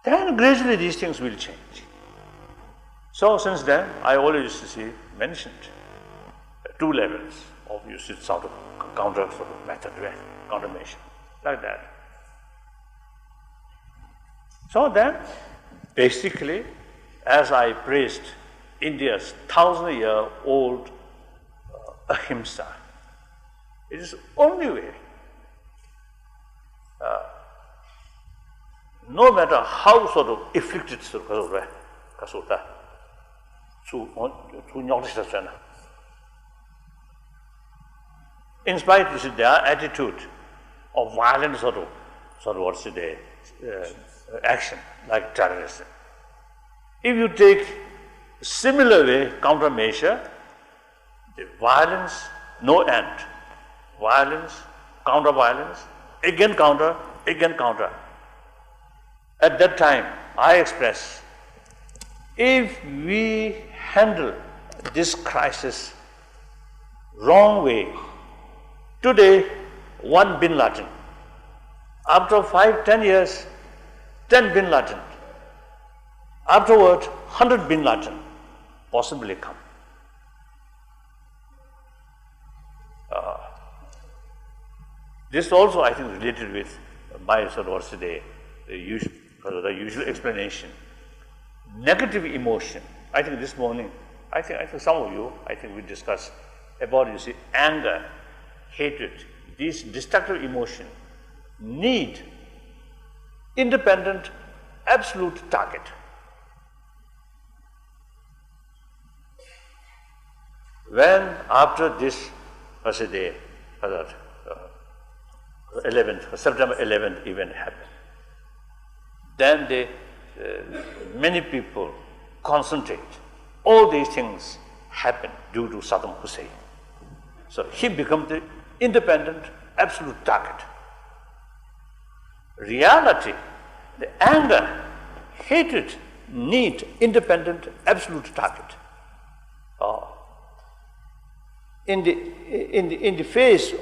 Then gradually these things will change. So since then, I always mentioned 2 levels. of you see sort of counter sort of method, right? Countermeasure, like that. So then, basically, as I praised India's 1,000-year-old ahimsa, it is the only way. No matter how sort of afflicted in spite of their attitude of violent sort of what's the action like terrorism. If you take similar way countermeasure, the violence, no end. Violence, counter-violence, again counter, again counter. At that time, I express, if we handle this crisis wrong way, today, 1 Bin Laden. After 5-10 years, 10 Bin Laden. Afterward, 100 Bin Laden possibly come. This also, I think, related with my sort of the usual explanation. Negative emotion. I think this morning, I think some of you, I think we discussed about, you see, anger, hatred, these destructive emotion need independent, absolute target. When after this, September 11th event happened, then many people concentrate. All these things happen due to Saddam Hussein. So he becomes the independent, absolute target. Reality, the anger, hatred need independent, absolute target. In the face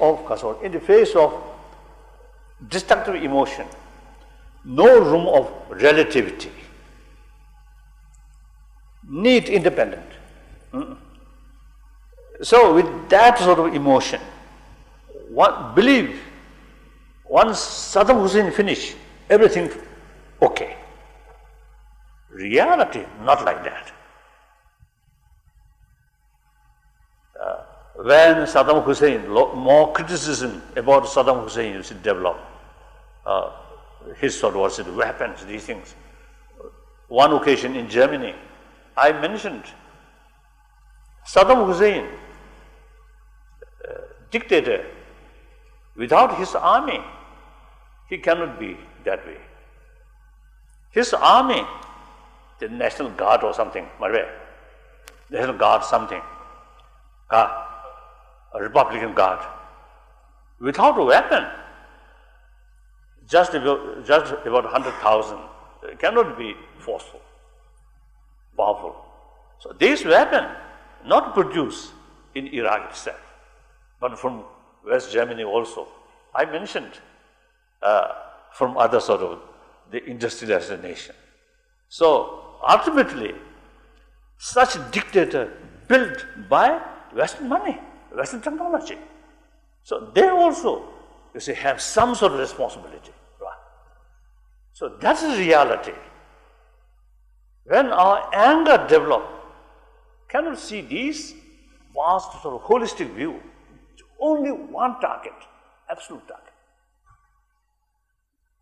of destructive emotion, no room of relativity. Need independent. So with that sort of emotion, one believe once Saddam Hussein finish, everything okay. Reality, not like that. When Saddam Hussein, more criticism about Saddam Hussein is developed, his sort of weapons, these things. One occasion in Germany, I mentioned Saddam Hussein, dictator, without his army, he cannot be that way. His army, the National Guard or something, National Guard something, a Republican Guard, without a weapon, just about 100,000, cannot be forceful, powerful. So this weapon, not produced in Iraq itself, but from West Germany also. I mentioned from other sort of the industrialized nation. So ultimately, such dictator built by Western money, Western technology. So they also, you see, have some sort of responsibility. Right? So that's the reality. When our anger develops, cannot see these vast sort of holistic view. Only one target, absolute target.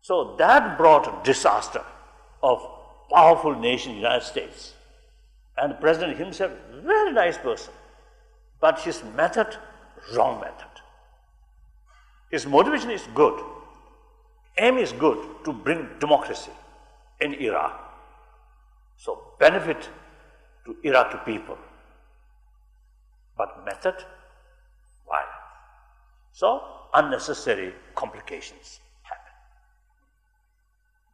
So that brought disaster of powerful nation, United States. And the president himself, very nice person, but his method, wrong method. His motivation is good. Aim is good to bring democracy in Iraq. So benefit to Iraqi people. But method, violence. So unnecessary complications happen.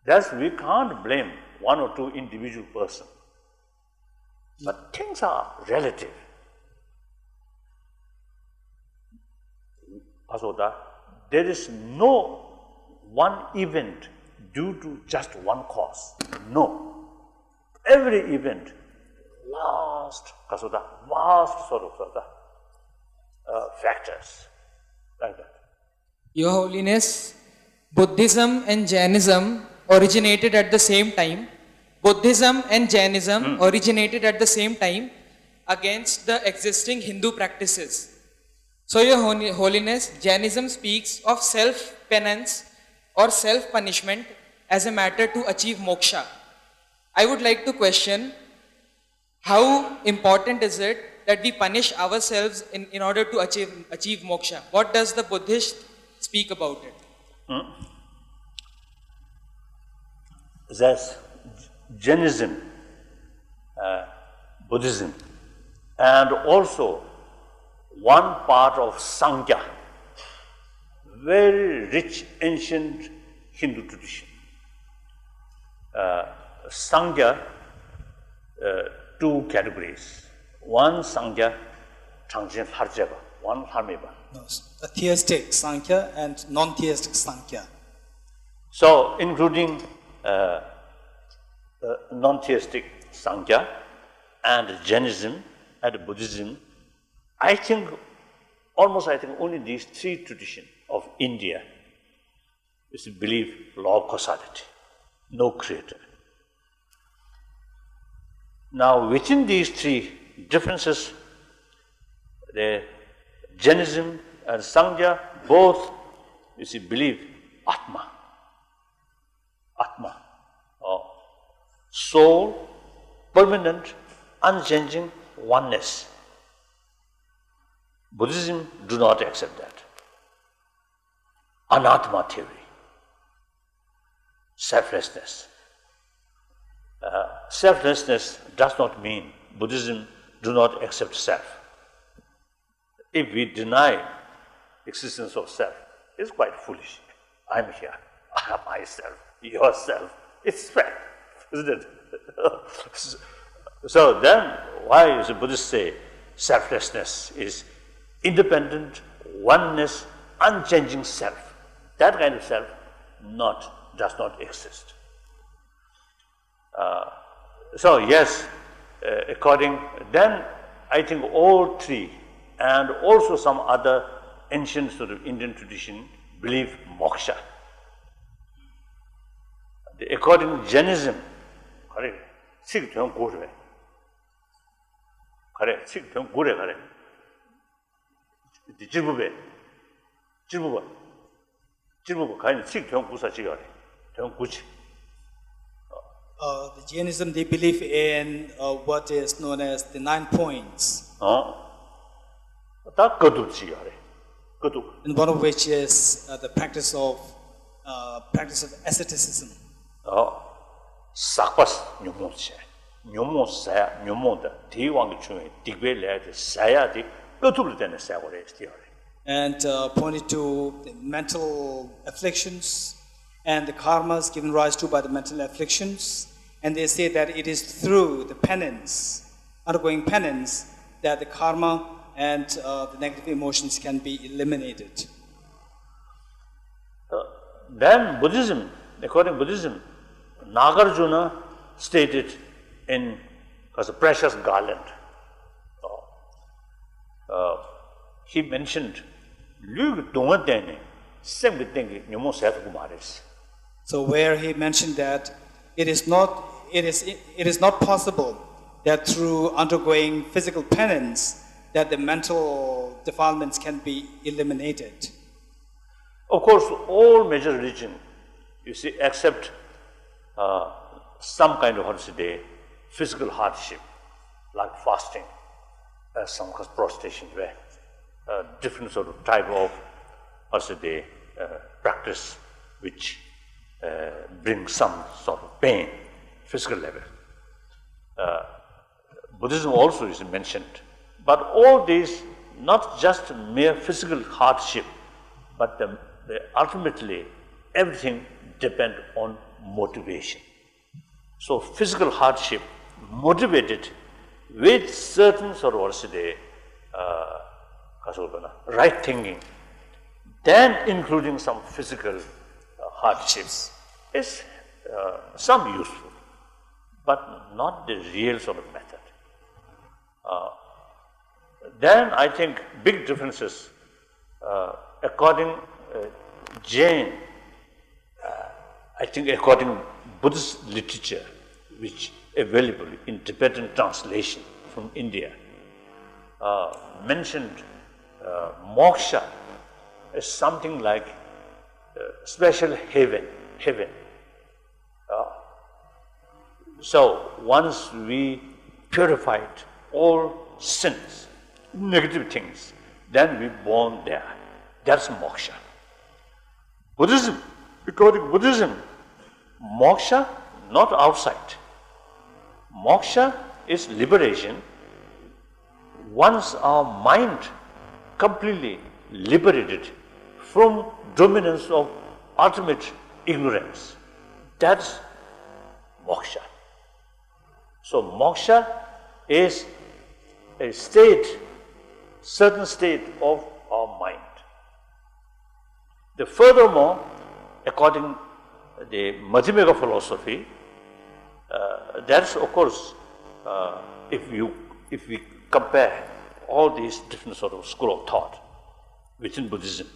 Thus we can't blame one or two individual persons. But things are relative. Asoda, there is no one event due to just one cause. No. Every event, vast sort of factors, like that. Your Holiness, Buddhism and Jainism originated at the same time. Buddhism and Jainism originated at the same time against the existing Hindu practices. So, Your Holiness, Jainism speaks of self-penance or self-punishment as a matter to achieve moksha. I would like to question, how important is it that we punish ourselves in order to achieve moksha? What does the Buddhist speak about it? That's Jainism, Buddhism, and also one part of Sankhya, very rich ancient Hindu tradition. Sankhya, two categories. One Sankhya, Changchen Harjeba, one Harmeba. No, a theistic Sankhya and non-theistic Sankhya. So, including non-theistic Sankhya and Jainism and Buddhism, I think only these three traditions of India is to believe law of causality, no creator. Now, within these three differences, the Jainism and Sankhya both believe Atma, or soul, permanent, unchanging oneness. Buddhism do not accept that. Anatma theory, selflessness. Selflessness does not mean Buddhism do not accept self. If we deny existence of self, it's quite foolish. I'm here, I am myself, yourself. It's fact, isn't it? So then, why does the Buddhist say selflessness is independent, oneness, unchanging self? That kind of self does not exist. So yes, then I think all three and also some other ancient sort of Indian tradition believe moksha. According to Jainism, The Jainism, they believe in what is known as the 9 points. And one of which is the practice of asceticism. And pointed to the mental afflictions and the karmas given rise to by the mental afflictions. And they say that it is through the penance, undergoing penance, that the karma and the negative emotions can be eliminated. Then Buddhism, according to Buddhism, Nagarjuna stated in as a precious garland. He mentioned so where he mentioned that it is not possible that through undergoing physical penance that the mental defilements can be eliminated. Of course, all major religion, accept some kind of physical hardship, like fasting, some prostration, different sort of type of practice which brings some sort of pain, physical level. Buddhism also is mentioned, but all these not just mere physical hardship, but ultimately everything depends on motivation. So physical hardship motivated with certain sort of right thinking, then including some physical hardships is some useful, but not the real sort of method. then I think big differences according Jain, I think according Buddhist literature, which available in Tibetan translation from India, mentioned moksha as something like special heaven. So once we purified all sins, negative things, then we born there. That's moksha. Buddhism, according to Buddhism, moksha not outside. Moksha is liberation. Once our mind completely liberated from dominance of ultimate ignorance, that's moksha. So moksha is a state, certain state of our mind. Furthermore, according to the Madhyamika philosophy, that's of course, if we compare all these different sort of school of thought within Buddhism,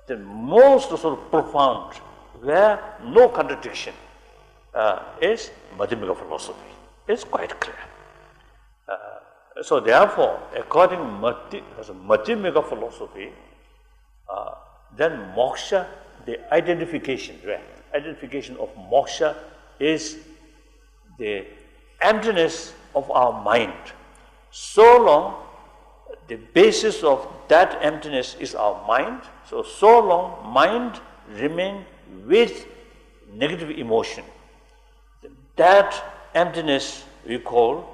the most sort of profound, where no contradiction, is Madhyamika philosophy. It's quite clear. So therefore, according to Madhyamika philosophy, then moksha, the identification of moksha is the emptiness of our mind. So long the basis of that emptiness is our mind, so long mind remains with negative emotion. That emptiness we call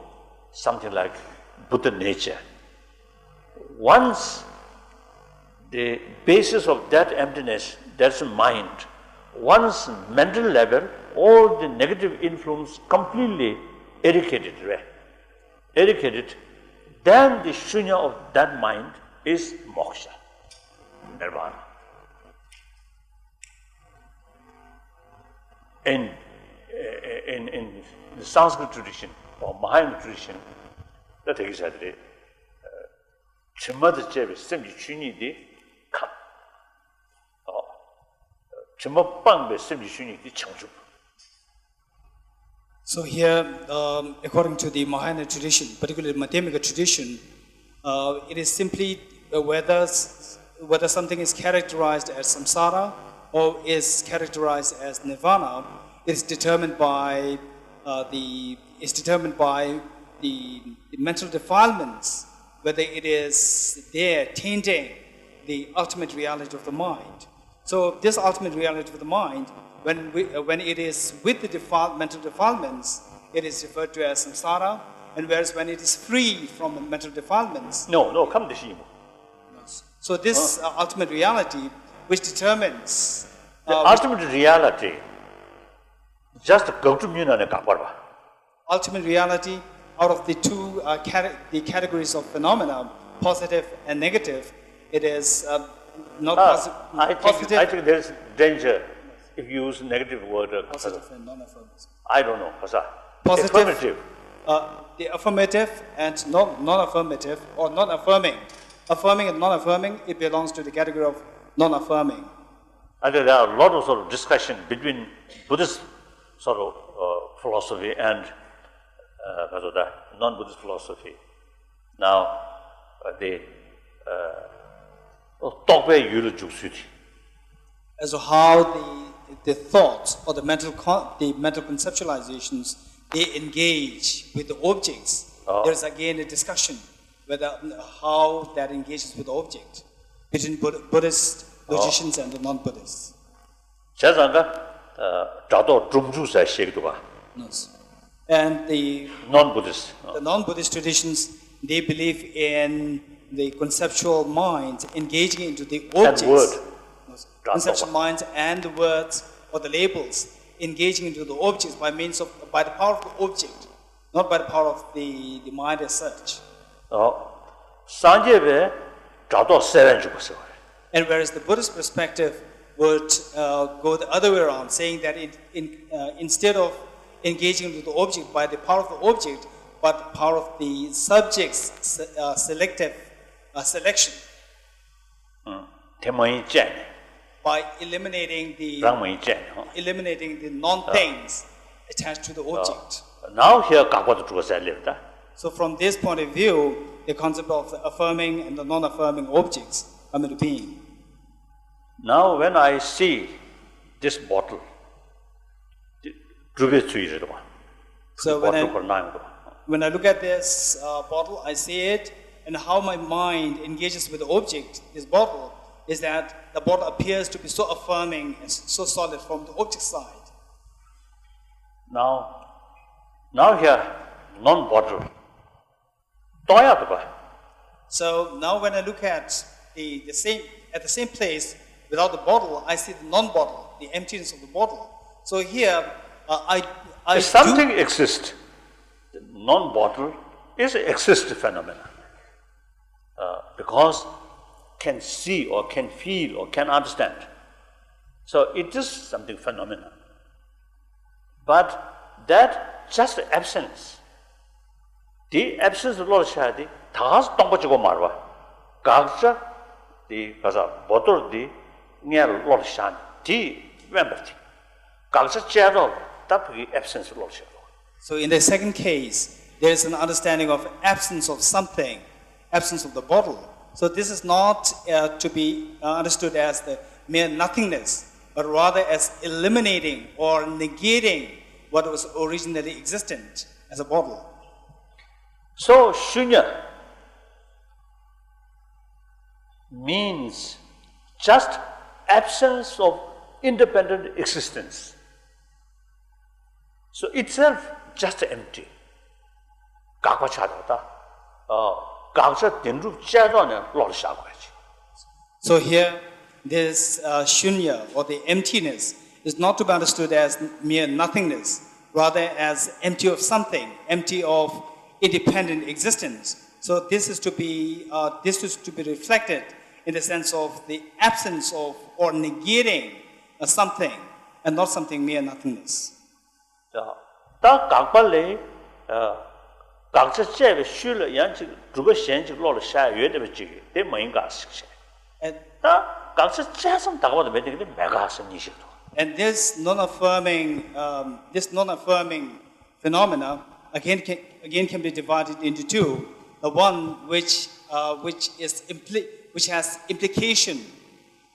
something like Buddha nature. Once the basis of that emptiness, that's mind. Once mental level, all the negative influence completely eradicated, then the shunya of that mind is moksha, nirvana. In the Sanskrit tradition or Mahayana tradition, that is exactly chimad chebe semji shuni di kam. Chimad pangbe semji shuni di changju. So here, according to the Mahayana tradition, particularly Madhyamika tradition, it is simply whether something is characterized as samsara or is characterized as nirvana. It is determined by the mental defilements, whether it is there tainting the ultimate reality of the mind. So this ultimate reality of the mind, when it is with the mental defilements, it is referred to as samsara, and whereas when it is free from mental defilements, come to see. So this ultimate reality, which determines the ultimate reality, just go to me and kaparba. Ultimate reality, out of the two the categories of phenomena, positive and negative, it is not positive. I think there is danger if you use negative word. Positive and non-affirmative. I don't know. Positive, affirmative. The affirmative and non-affirmative, or non-affirming. Affirming and non-affirming, it belongs to the category of non-affirming. And there are a lot of sort of discussion between Buddhist sort of philosophy and non-Buddhist philosophy. Now, as to how the thoughts or the mental conceptualizations, they engage with the objects. There is again a discussion whether how that engages with the object between Buddhist logicians and the non-Buddhists. And the non-Buddhist traditions, they believe in the conceptual mind engaging into the objects. Conceptual minds and the words or the labels engaging into the objects by the power of the object, not by the power of the mind as such. And whereas the Buddhist perspective would go the other way around, saying that instead of engaging into the object by the power of the object, but power of the subject's selective selection by eliminating the non-things attached to the object. Now here kakwa tu sa live da. So from this point of view, the concept of the affirming and the non-affirming objects come into being. Now when I see this bottle, so when I look at this bottle, I see it, and how my mind engages with the object, this bottle, is that the bottle appears to be so affirming and so solid from the object side. Now here, non-bottle. So now when I look at the same place without the bottle, I see the non-bottle, the emptiness of the bottle. So here, if something exists, the non-bottle is an exist phenomenon. Because can see or can feel or can understand. So it is something phenomenal. But that just absence. The absence of Lord Shadi, Tahas Tombachigo Marwa, Gagsa, the Gaza, Botor, the near Lord Shan, the Membati. Gagsa Chero, that absence of Lord Shadi. So in the second case, there is an understanding of absence of something, absence of the bottle. So this is not to be understood as the mere nothingness, but rather as eliminating or negating what was originally existent as a bottle. So shunya means just absence of independent existence. So itself just empty. Kakwa chadata. So here, this shunya, or the emptiness, is not to be understood as mere nothingness, rather as empty of something, empty of independent existence. So this is to be reflected in the sense of the absence of or negating something, and not something mere nothingness. And this non-affirming phenomena again can be divided into two. The one which has implication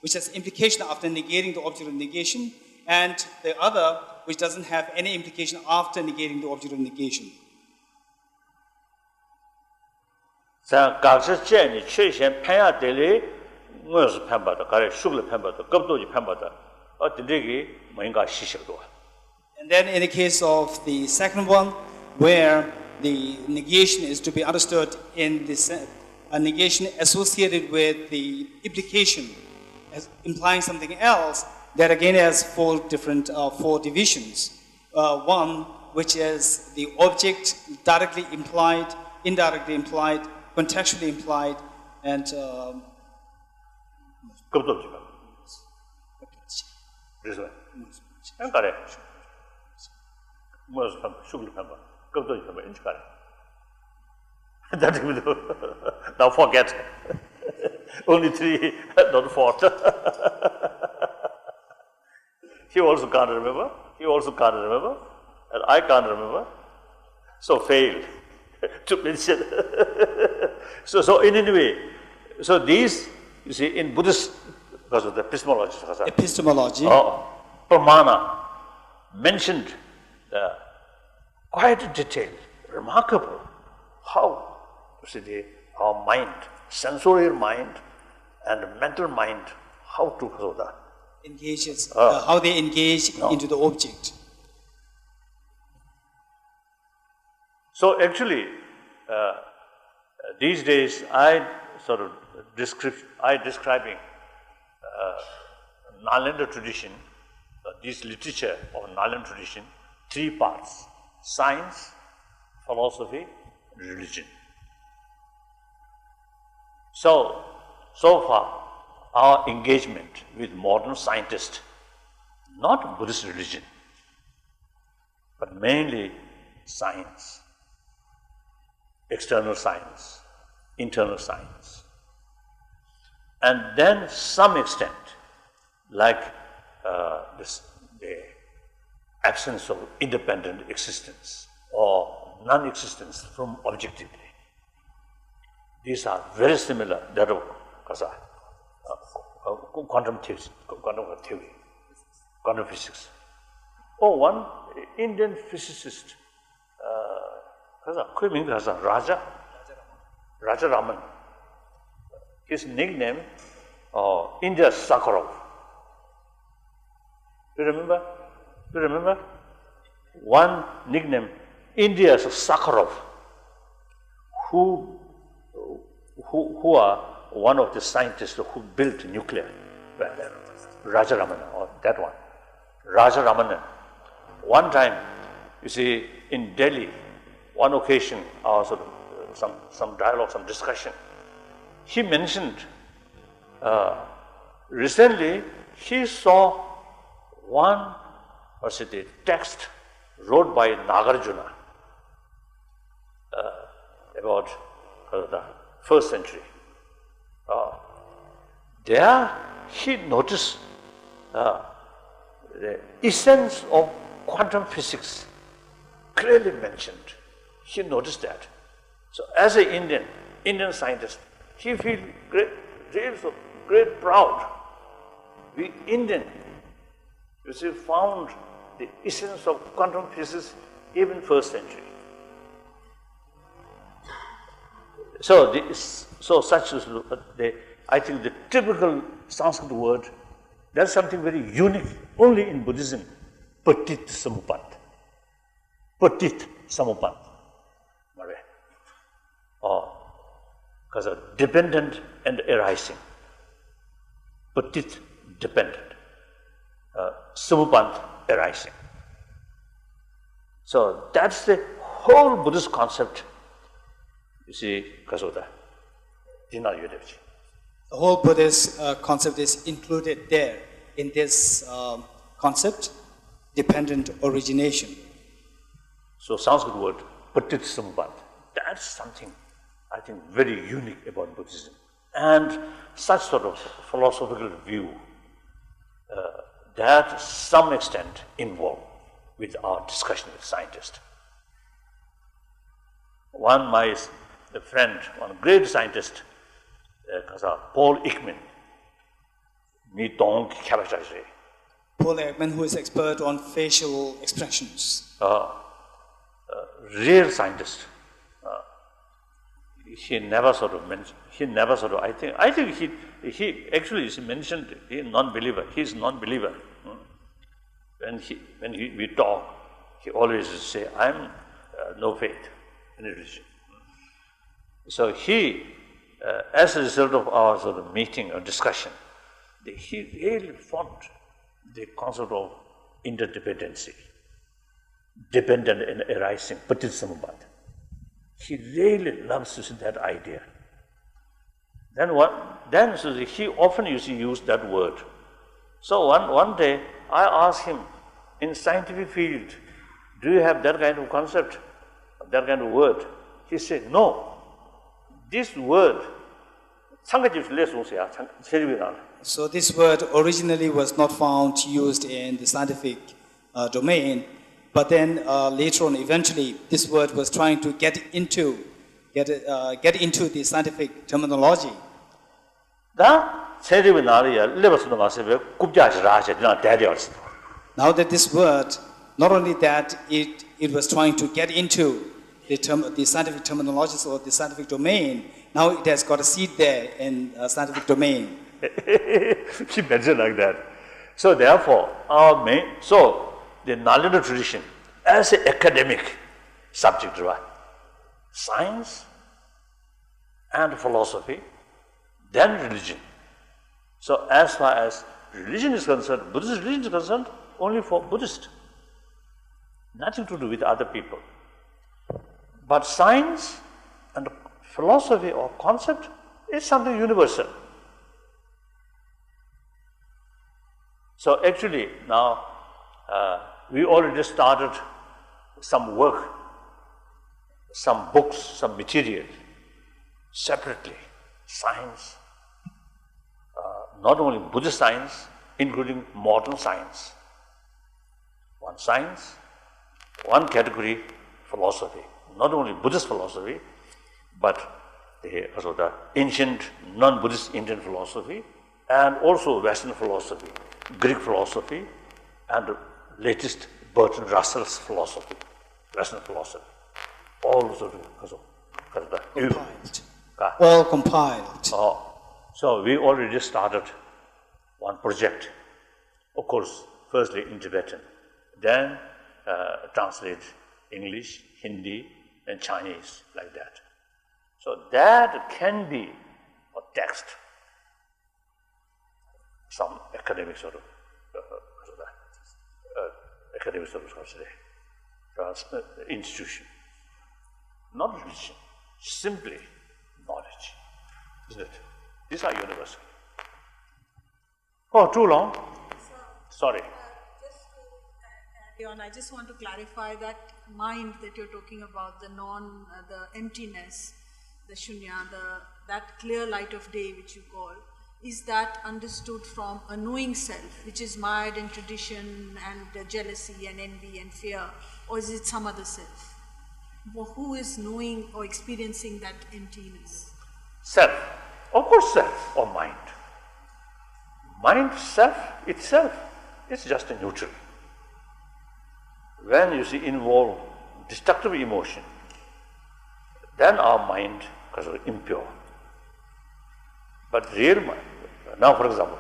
after negating the object of negation, and the other which doesn't have any implication after negating the object of negation. So and then in the case of the second one, where the negation is to be understood in the negation associated with the implication, as implying something else, that again has four divisions. One which is the object directly implied, indirectly implied, contextually implied, and now forget. Only three, not four. He also can't remember. And I can't remember. So failed to mention. So in any way, so these, you see, in Buddhist, because of the epistemology, Pramana mentioned quite detailed, remarkable how, you see, our mind, sensorial mind and mental mind, how to do that. Engages, how they engage into the object. So actually, these days I sort of describing Nalanda tradition, this literature of Nalanda tradition, three parts: science, philosophy, religion. So far, our engagement with modern scientists, not Buddhist religion, but mainly science. external science, internal science. And then some extent, like the absence of independent existence or non-existence from objectivity. These are very similar that of quantum theory, quantum physics. Oh, one Indian physicist, Raja Raman. His nickname, India's Sakharov. Do you remember? One nickname, India's Sakharov, who are one of the scientists who built nuclear. Raja Ramana, or that one. Raja Ramanan. One time, you see, in Delhi, one occasion, some dialogue, some discussion, he mentioned, recently he saw one, text wrote by Nagarjuna about the 1st century. There he noticed the essence of quantum physics clearly mentioned. He noticed that. So as an Indian scientist, he feels great proud. We Indian, you see, found the essence of quantum physics even 1st century. So such is I think the typical Sanskrit word, that's something very unique only in Buddhism, Patit Samupad. Patit Samupad. Because of dependent and arising. Patit, dependent. Samupad, arising. So that's the whole Buddhist concept, you see, Kasoda. The whole Buddhist concept is included there in this concept, dependent origination. So Sanskrit word, Patit Samupad, that's something I think very unique about Buddhism. And such sort of philosophical view that to some extent involved with our discussion with scientists. My friend, one great scientist, Paul Ekman, Paul Ekman, who is expert on facial expressions. Real scientist. He never sort of mentioned, I think he actually is mentioned, he is non-believer. When we talk, he always say, I'm no faith in religion. So he, as a result of our sort of meeting or discussion, he really fought the concept of interdependency, dependent and arising, paticamupad. He really loves to see that idea. Then so he often used to use that word. So one day I asked him, in scientific field, do you have that kind of concept, that kind of word? He said, no. This word, so this word originally was not found used in the scientific domain, but then later on, eventually, this word was trying to get into the scientific terminology. Now that this word, not only that, it was trying to get into the scientific terminologies or the scientific domain, now it has got a seat there in scientific domain. He mentioned like that. So therefore, the Nalanda tradition, as an academic subject, right? Science and philosophy, then religion. So as far as religion is concerned, Buddhist religion is concerned, only for Buddhists. Nothing to do with other people. But science and philosophy or concept is something universal. So actually now, we already started some work some books, some material, separately, science, not only Buddhist science, including modern science. One science, one category, philosophy. Not only Buddhist philosophy, but also the ancient, non-Buddhist Indian philosophy, and also Western philosophy, Greek philosophy, and the latest Bertrand Russell's philosophy, Western philosophy. All sort of Compiled. All compiled. So we already started one project, of course, firstly in Tibetan, then translate English, Hindi, and Chinese, like that. So that can be a text, some academic sort of, institution. Not religion, simply knowledge, isn't it? These are universal. Oh, too long? Sorry. Just to carry on, I just want to clarify that mind that you're talking about, the emptiness, the shunya, that clear light of day which you call, is that understood from a knowing self, which is mired in tradition and jealousy and envy and fear, or is it some other self? Who is knowing or experiencing that emptiness? Self. Of course, self or mind. Mind, self itself is just a neutral. When you see involve destructive emotion, then our mind is impure. But real mind, now for example,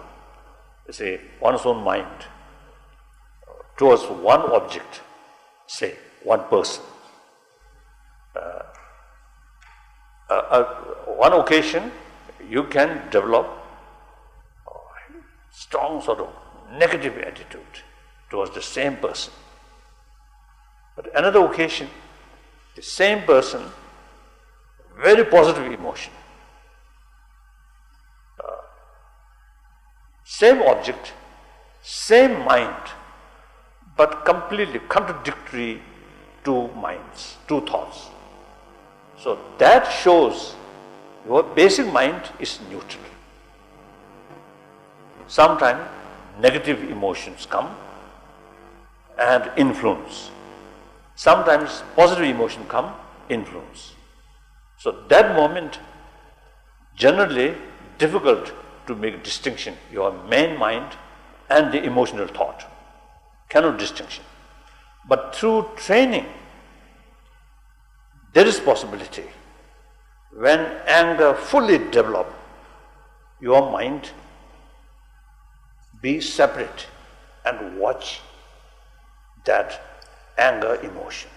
say one's own mind towards one object, say one person. One occasion, you can develop a strong sort of negative attitude towards the same person. But another occasion, the same person, very positive emotion. Same object, same mind, but completely contradictory two minds, two thoughts. So that shows your basic mind is neutral. Sometimes negative emotions come and influence. Sometimes positive emotions come, influence. So that moment, generally difficult to make distinction, your main mind and the emotional thought. Cannot distinction. But through training, there is possibility. When anger fully develop, your mind be separate and watch that anger emotion.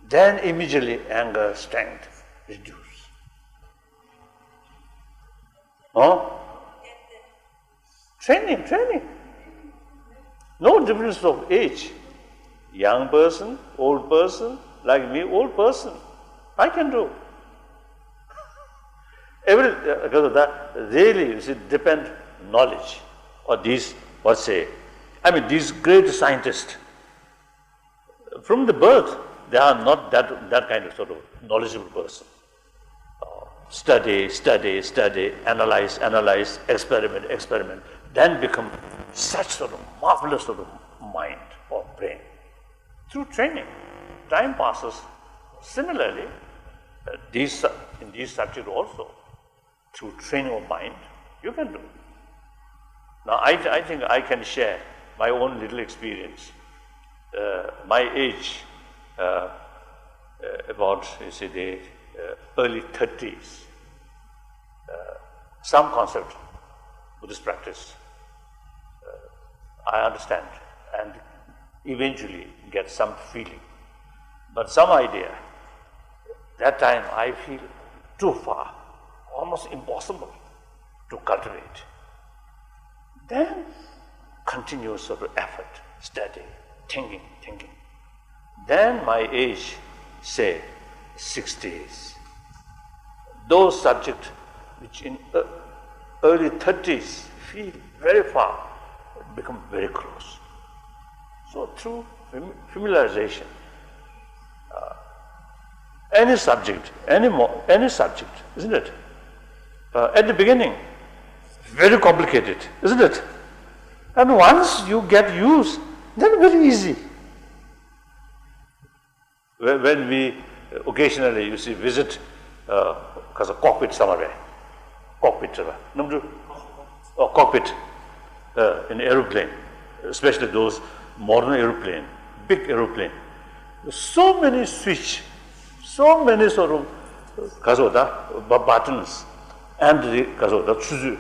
Then immediately anger strength reduce. Training. No difference of age. Young person, old person, like me, old person. I can do. Because of that, really, it depends knowledge. Or these, these great scientists, from the birth, they are not that kind of sort of knowledgeable person. Study, analyze, experiment, then become such sort of marvelous sort of mind or brain. Through training, time passes. Similarly, in these subjects also, through training of mind, you can do. Now, I think I can share my own little experience. My age, about, the early 30s, some concept, Buddhist practice, I understand and eventually get some feeling. But some idea, that time I feel too far, almost impossible to cultivate. Then continuous sort of effort, study, thinking. Then my age, say 60s, those subjects which in early 30s feel very far, become very close. So through familiarization, Any subject, any subject, isn't it? At the beginning, very complicated, isn't it? And once you get used, then very easy. When we occasionally, you see, visit because of cockpit somewhere, cockpit in aeroplane, especially those modern aeroplane, big aeroplane. So many switch, so many sort of buttons, and the choose.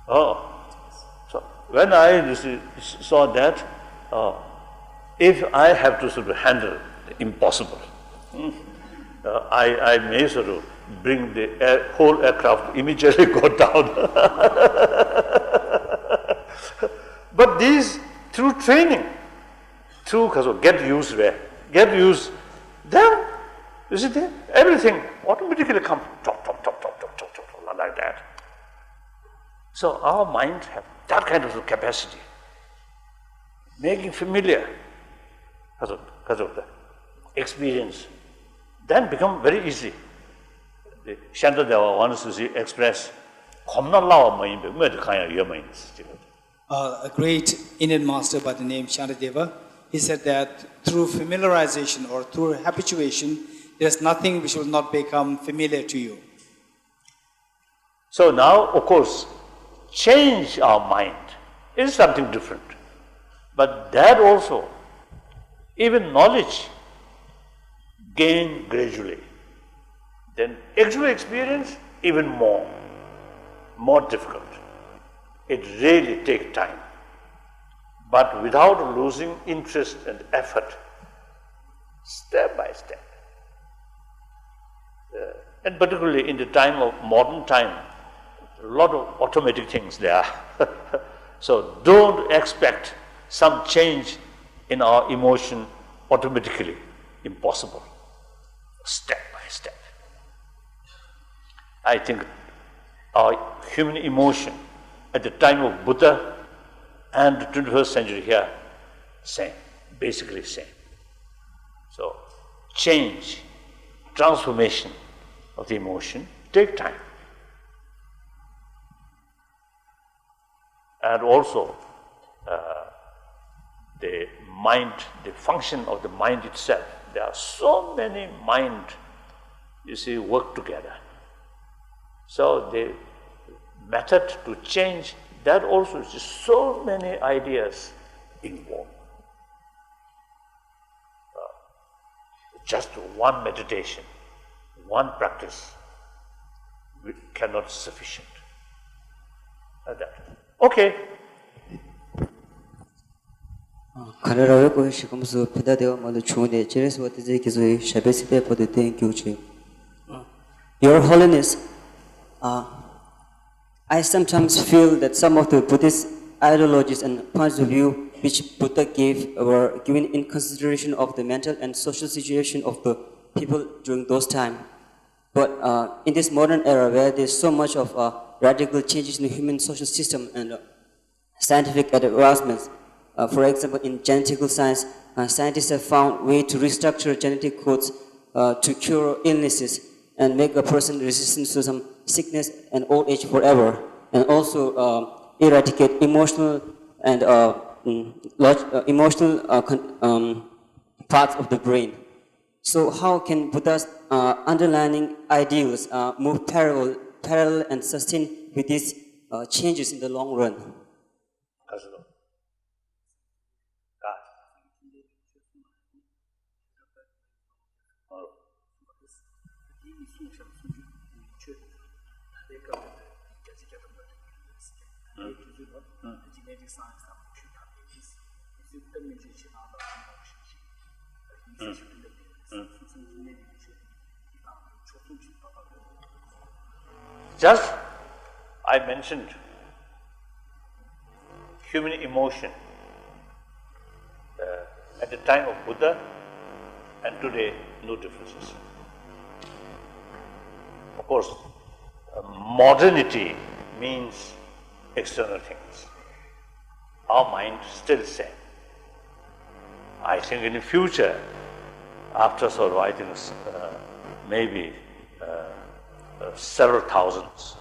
So when I saw that, if I have to sort of handle the impossible, I may sort of bring the whole aircraft immediately go down. But these, through training, through get used, then you see everything automatically comes top, like that. So our mind have that kind of capacity, making familiar because of the experience, then become very easy. The Shantadeva wants to express a great Indian master by the name Shantadeva, he said that through familiarization or through habituation, there's nothing which will not become familiar to you. So now, of course, change our mind is something different. But that also, even knowledge, gain gradually. Then actual experience, even more difficult. It really takes time. But without losing interest and effort, step by step. And particularly in the time of modern time, a lot of automatic things there. So don't expect some change in our emotion automatically. Impossible. Step by step. I think our human emotion at the time of Buddha and the 21st century here, same, basically same. So change, transformation of the emotion take time. And also the mind, the function of the mind itself. There are so many mind, you see, work together. So the method to change, that also is so many ideas involved. Just one meditation, one practice cannot be sufficient. Like that. Okay. Kanarawa ko shikamsu pida deva malu chune cheres what is ekizoi shabesite padu thank you. Your Holiness, I sometimes feel that some of the Buddhist ideologies and points of view which Buddha gave were given in consideration of the mental and social situation of the people during those times. But in this modern era where there's so much of radical changes in the human social system and scientific advancements, for example, in genetical science, scientists have found ways to restructure genetic codes to cure illnesses and make a person resistant to some sickness and old age forever, and also eradicate emotional and parts of the brain. So how can Buddha's underlying ideals move parallel and sustain with these changes in the long run? Just, I mentioned human emotion at the time of Buddha and today, no differences. Of course, modernity means external things. Our mind still same. I think in the future, after sort of, I think, maybe several thousands,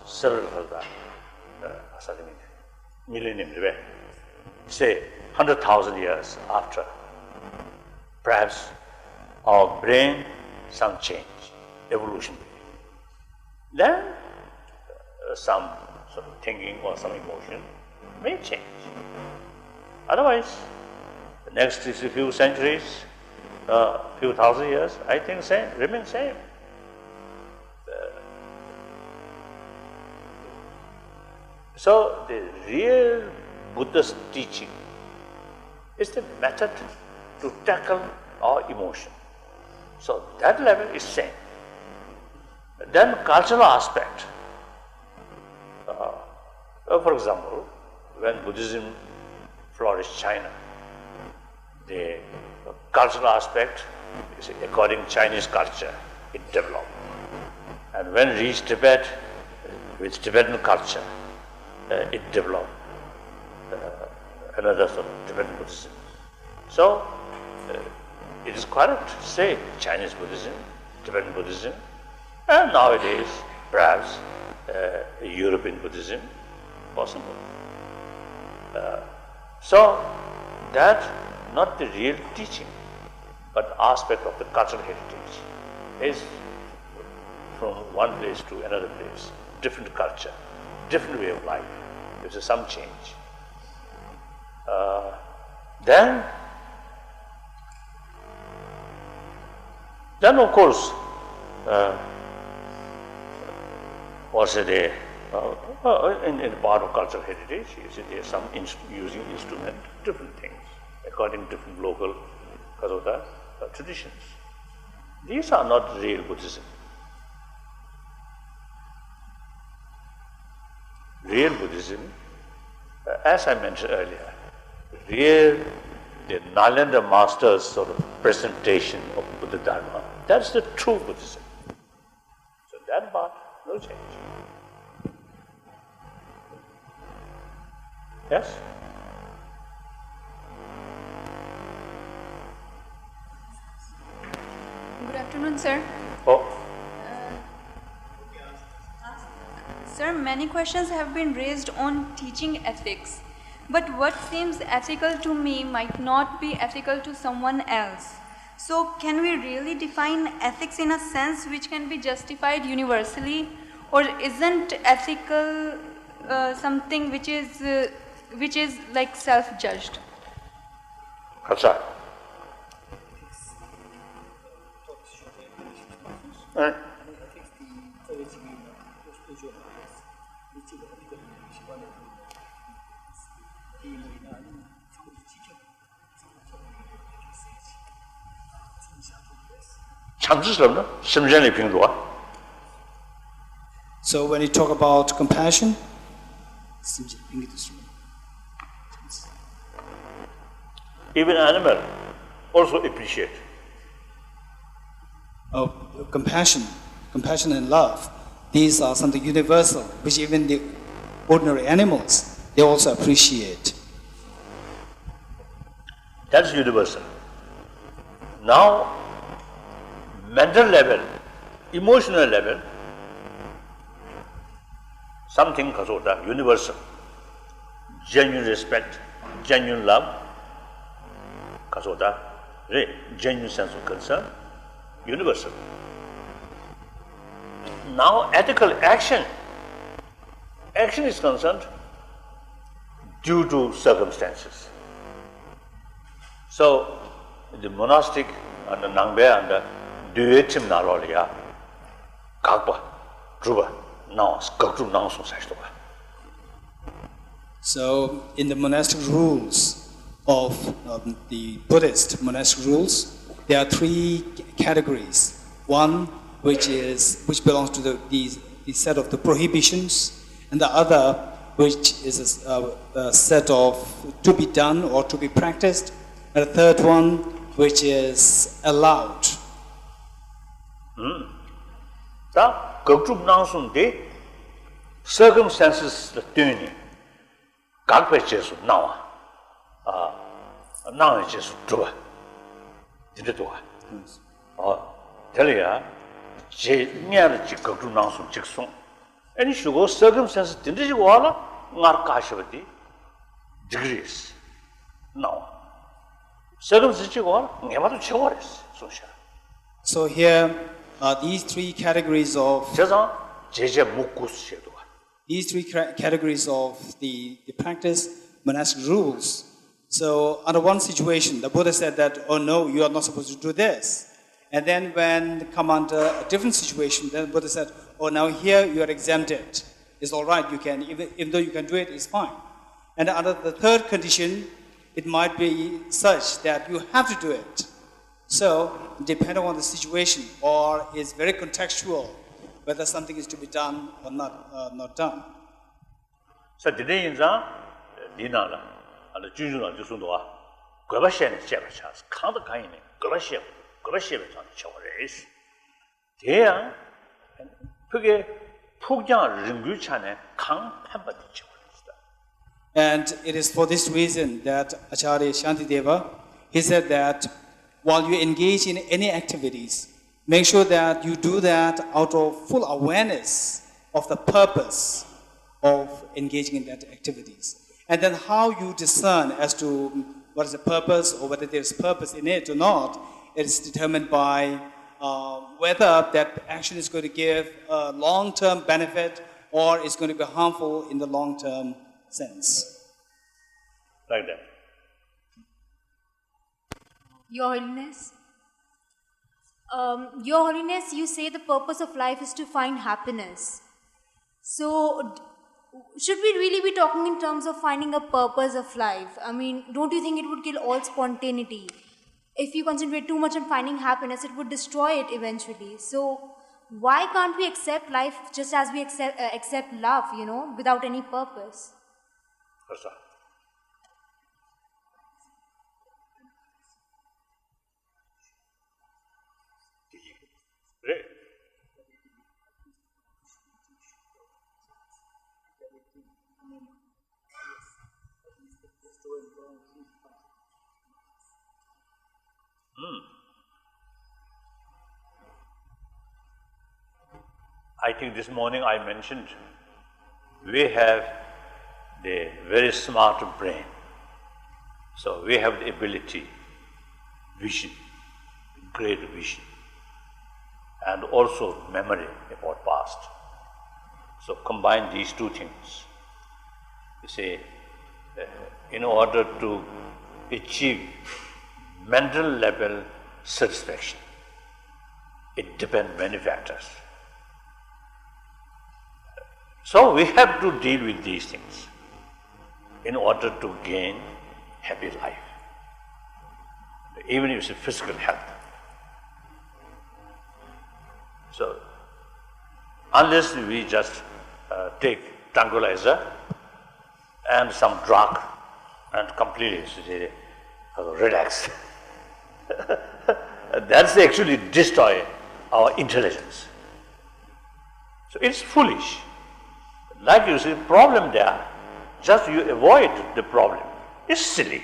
millennium, say 100,000 years after, perhaps our brain, some change, evolution. Then some sort of thinking or some emotion may change. Otherwise, the next few centuries, few thousand years, I think remain same. So the real Buddha's teaching is the method to tackle our emotion. So that level is same. Then cultural aspect. For example, when Buddhism flourished China, the cultural aspect is according to Chinese culture, it developed. And when it reached Tibet, with Tibetan culture, it developed another sort of Tibetan Buddhism. So, it is correct to say Chinese Buddhism, Tibetan Buddhism, and nowadays, perhaps, European Buddhism, possible. So, that not the real teaching, but aspect of the cultural heritage is from one place to another place, different culture, different way of life. There's some change. Then of course, in part of cultural heritage, you see there's some using instrument, different things, according to different local traditions. These are not real Buddhism. Real Buddhism, as I mentioned earlier, the Nalanda master's sort of presentation of Buddha Dharma, that's the true Buddhism. So that part, no change. Yes? Good afternoon, sir. Oh. Sir, many questions have been raised on teaching ethics. But what seems ethical to me might not be ethical to someone else. So can we really define ethics in a sense which can be justified universally? Or isn't ethical something which is like self-judged? That's right. So when you talk about compassion, even animal also appreciate. Compassion and love, these are something universal, which even the ordinary animals, they also appreciate. That's universal. Now, mental level, emotional level, something universal. Genuine respect, genuine love, genuine sense of concern, universal. Now, ethical action is concerned due to circumstances. So, the monastic and the Nangbe and the duetim nalolia, kakpa, druba, naos, kakdru naos sashtoba. So, in the monastic rules of the Buddhist monastic rules, there are three categories. One which belongs to the set of the prohibitions, and the other which is a set of to be done or to be practiced, and the third one which is allowed. Da kakdru naos de circumstances the tuni, kakpa jesu nawa, nawa jesu druba, tell ya, near Chikaku Nansum Chiksum. And you should go circumstances, didn't you all? Narkashvati degrees. No. Circumstances all, never to chores. So here are these three categories of the practice, monastic rules. So under one situation, the Buddha said that, oh no, you are not supposed to do this. And then when come under a different situation, then the Buddha said, oh now here you are exempted. It's all right, you can, even though you can do it, it's fine. And under the third condition, it might be such that you have to do it. So, depending on the situation, or it's very contextual, whether something is to be done or not done. So today in the Dinala, and the Junjuna Jusundua, Gravashan Chevachas, Kanda Kaine, Gravashev, Gravashev on Chores. There, Puge Pugjan Ringuchane, Kang Pambati Chores. And it is for this reason that Acharya Shantideva, he said that while you engage in any activities, make sure that you do that out of full awareness of the purpose of engaging in that activities. And then how you discern as to what is the purpose or whether there's purpose in it or not, it is determined by whether that action is going to give a long-term benefit or is going to be harmful in the long-term sense. Like that. Your Holiness, you say the purpose of life is to find happiness. So, should we really be talking in terms of finding a purpose of life? I mean, don't you think it would kill all spontaneity? If you concentrate too much on finding happiness, it would destroy it eventually. So, why can't we accept life just as we accept love, without any purpose? That's right. I think this morning I mentioned we have the very smart brain. So we have the ability, vision, great vision, and also memory about past. So combine these two things. You see, in order to achieve mental level satisfaction, it depends on many factors. So we have to deal with these things in order to gain happy life, even if it's a physical health. So unless we just take tranquilizer and some drug and completely relax, that's actually destroy our intelligence. So it's foolish. Like you see, problem there, just you avoid the problem. It's silly.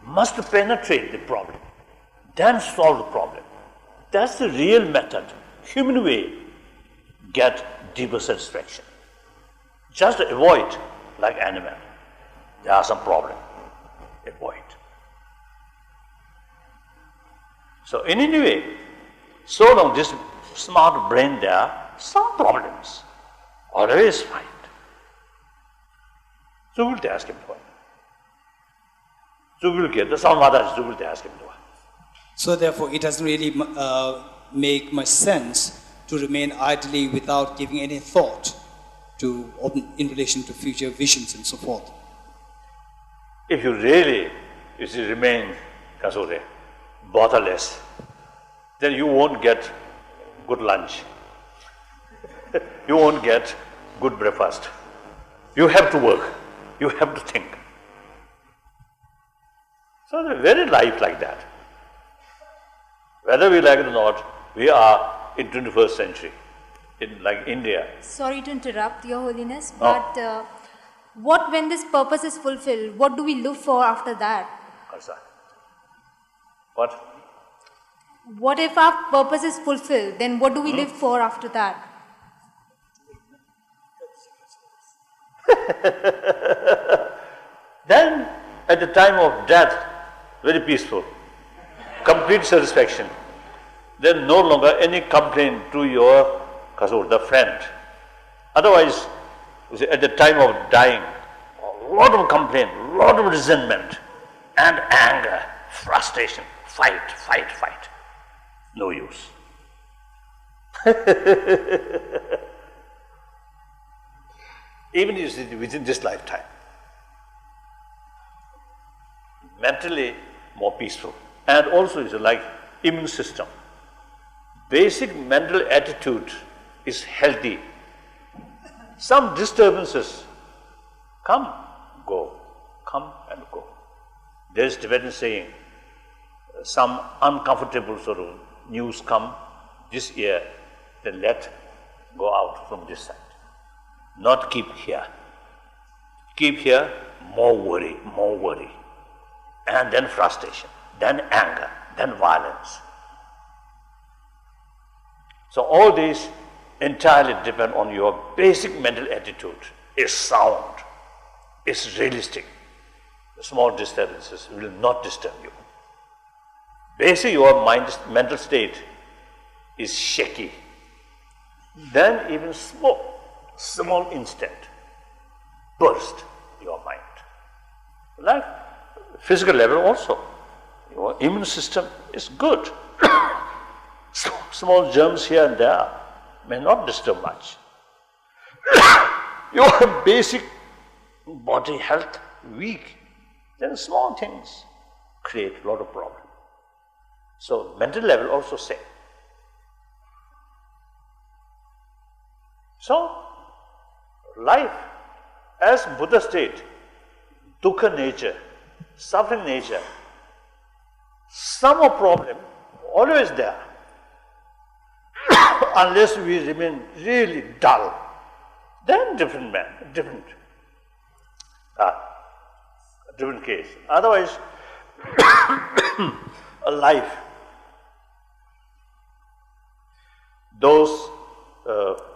Must penetrate the problem, then solve the problem. That's the real method. Human way get deeper satisfaction. Just avoid like animal. There are some problem. Avoid. So in any way, so long this smart brain there, some problems. Always find. So we'll ask him for it. So we'll get the some others, so we'll ask him for it. So therefore, it doesn't really make much sense to remain idly without giving any thought to in relation to future visions and so forth. If you really remain botherless, then you won't get good lunch. You won't get good breakfast. You have to work. You have to think. So the very life like that. Whether we like it or not, we are in 21st century, in like India. Sorry to interrupt, Your Holiness, but what when this purpose is fulfilled, what do we look for after that? What? what if our purpose is fulfilled? Then what do we live for after that? Then, at the time of death, very peaceful, complete satisfaction. Then no longer any complaint to your kasur, the friend. Otherwise, you see, at the time of dying, a lot of complaint, a lot of resentment, and anger, frustration, fight. No use. Even you see, within this lifetime, mentally more peaceful. And also it's like immune system. Basic mental attitude is healthy. Some disturbances come, go, come and go. There is Tibetan saying, some uncomfortable sort of news come this ear, then let go out from this side. Not keep here. Keep here, more worry. And then frustration, then anger, then violence. So all these entirely depend on your basic mental attitude. Is sound, is realistic. The small disturbances will not disturb you. Basically, your mental state is shaky. Then even small instant burst your mind. Like physical level also, your immune system is good. Small germs here and there may not disturb much. Your basic body health weak, then small things create a lot of problem. So mental level also same. So life as Buddha state, dukkha nature, suffering nature, some problem always there. Unless we remain really dull, then different case. Otherwise, a life, those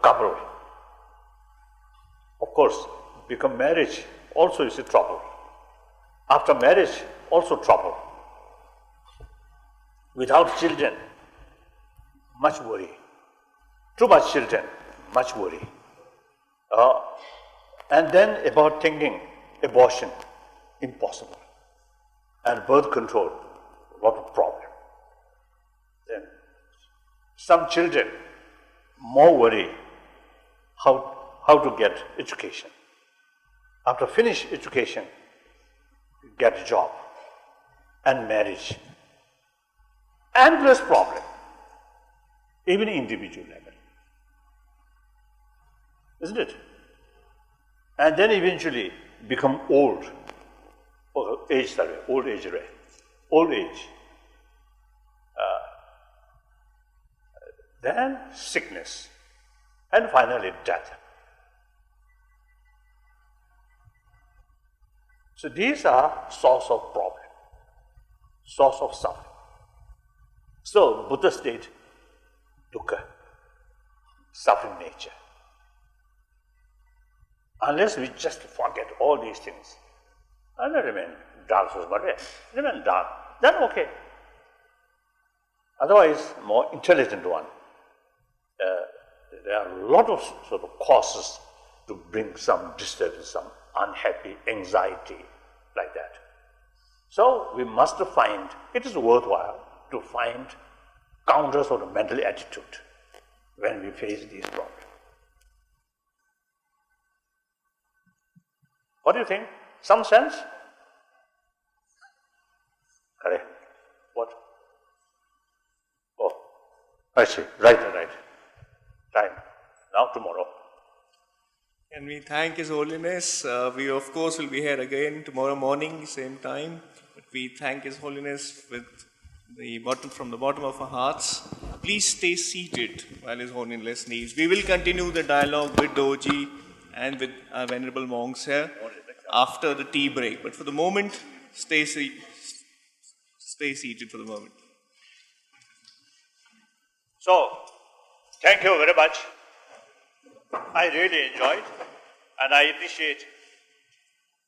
couple, of course, become marriage, also is a trouble. After marriage, also trouble. Without children, much worry. Too much children, much worry. And then about thinking, abortion, impossible. And birth control, a lot of problem. Then some children, more worry, how to get education. After finish education, get a job and marriage. Endless problem, even individual level. Isn't it? And then eventually become old, or old age. Then sickness, and finally death. So these are source of problem, source of suffering. So Buddha state, dukkha, suffering nature. Unless we just forget all these things, and remain dull, remain dull, then okay. Otherwise, more intelligent one. There are a lot of sort of causes to bring some disturbance, some unhappy, anxiety, like that. So we must find, it is worthwhile to find counters of the mental attitude when we face these problems. What do you think? Some sense? Correct. What? Oh, I see. Right. Time. Now tomorrow. And we thank His Holiness. We of course will be here again tomorrow morning, same time. But we thank His Holiness from the bottom of our hearts. Please stay seated while His Holiness leaves. We will continue the dialogue with Doji and with our venerable monks here after the tea break. But for the moment, stay seated for the moment. So, thank you very much. I really enjoyed, and I appreciate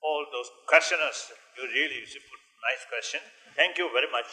all those questioners. You really put nice question. Thank you very much.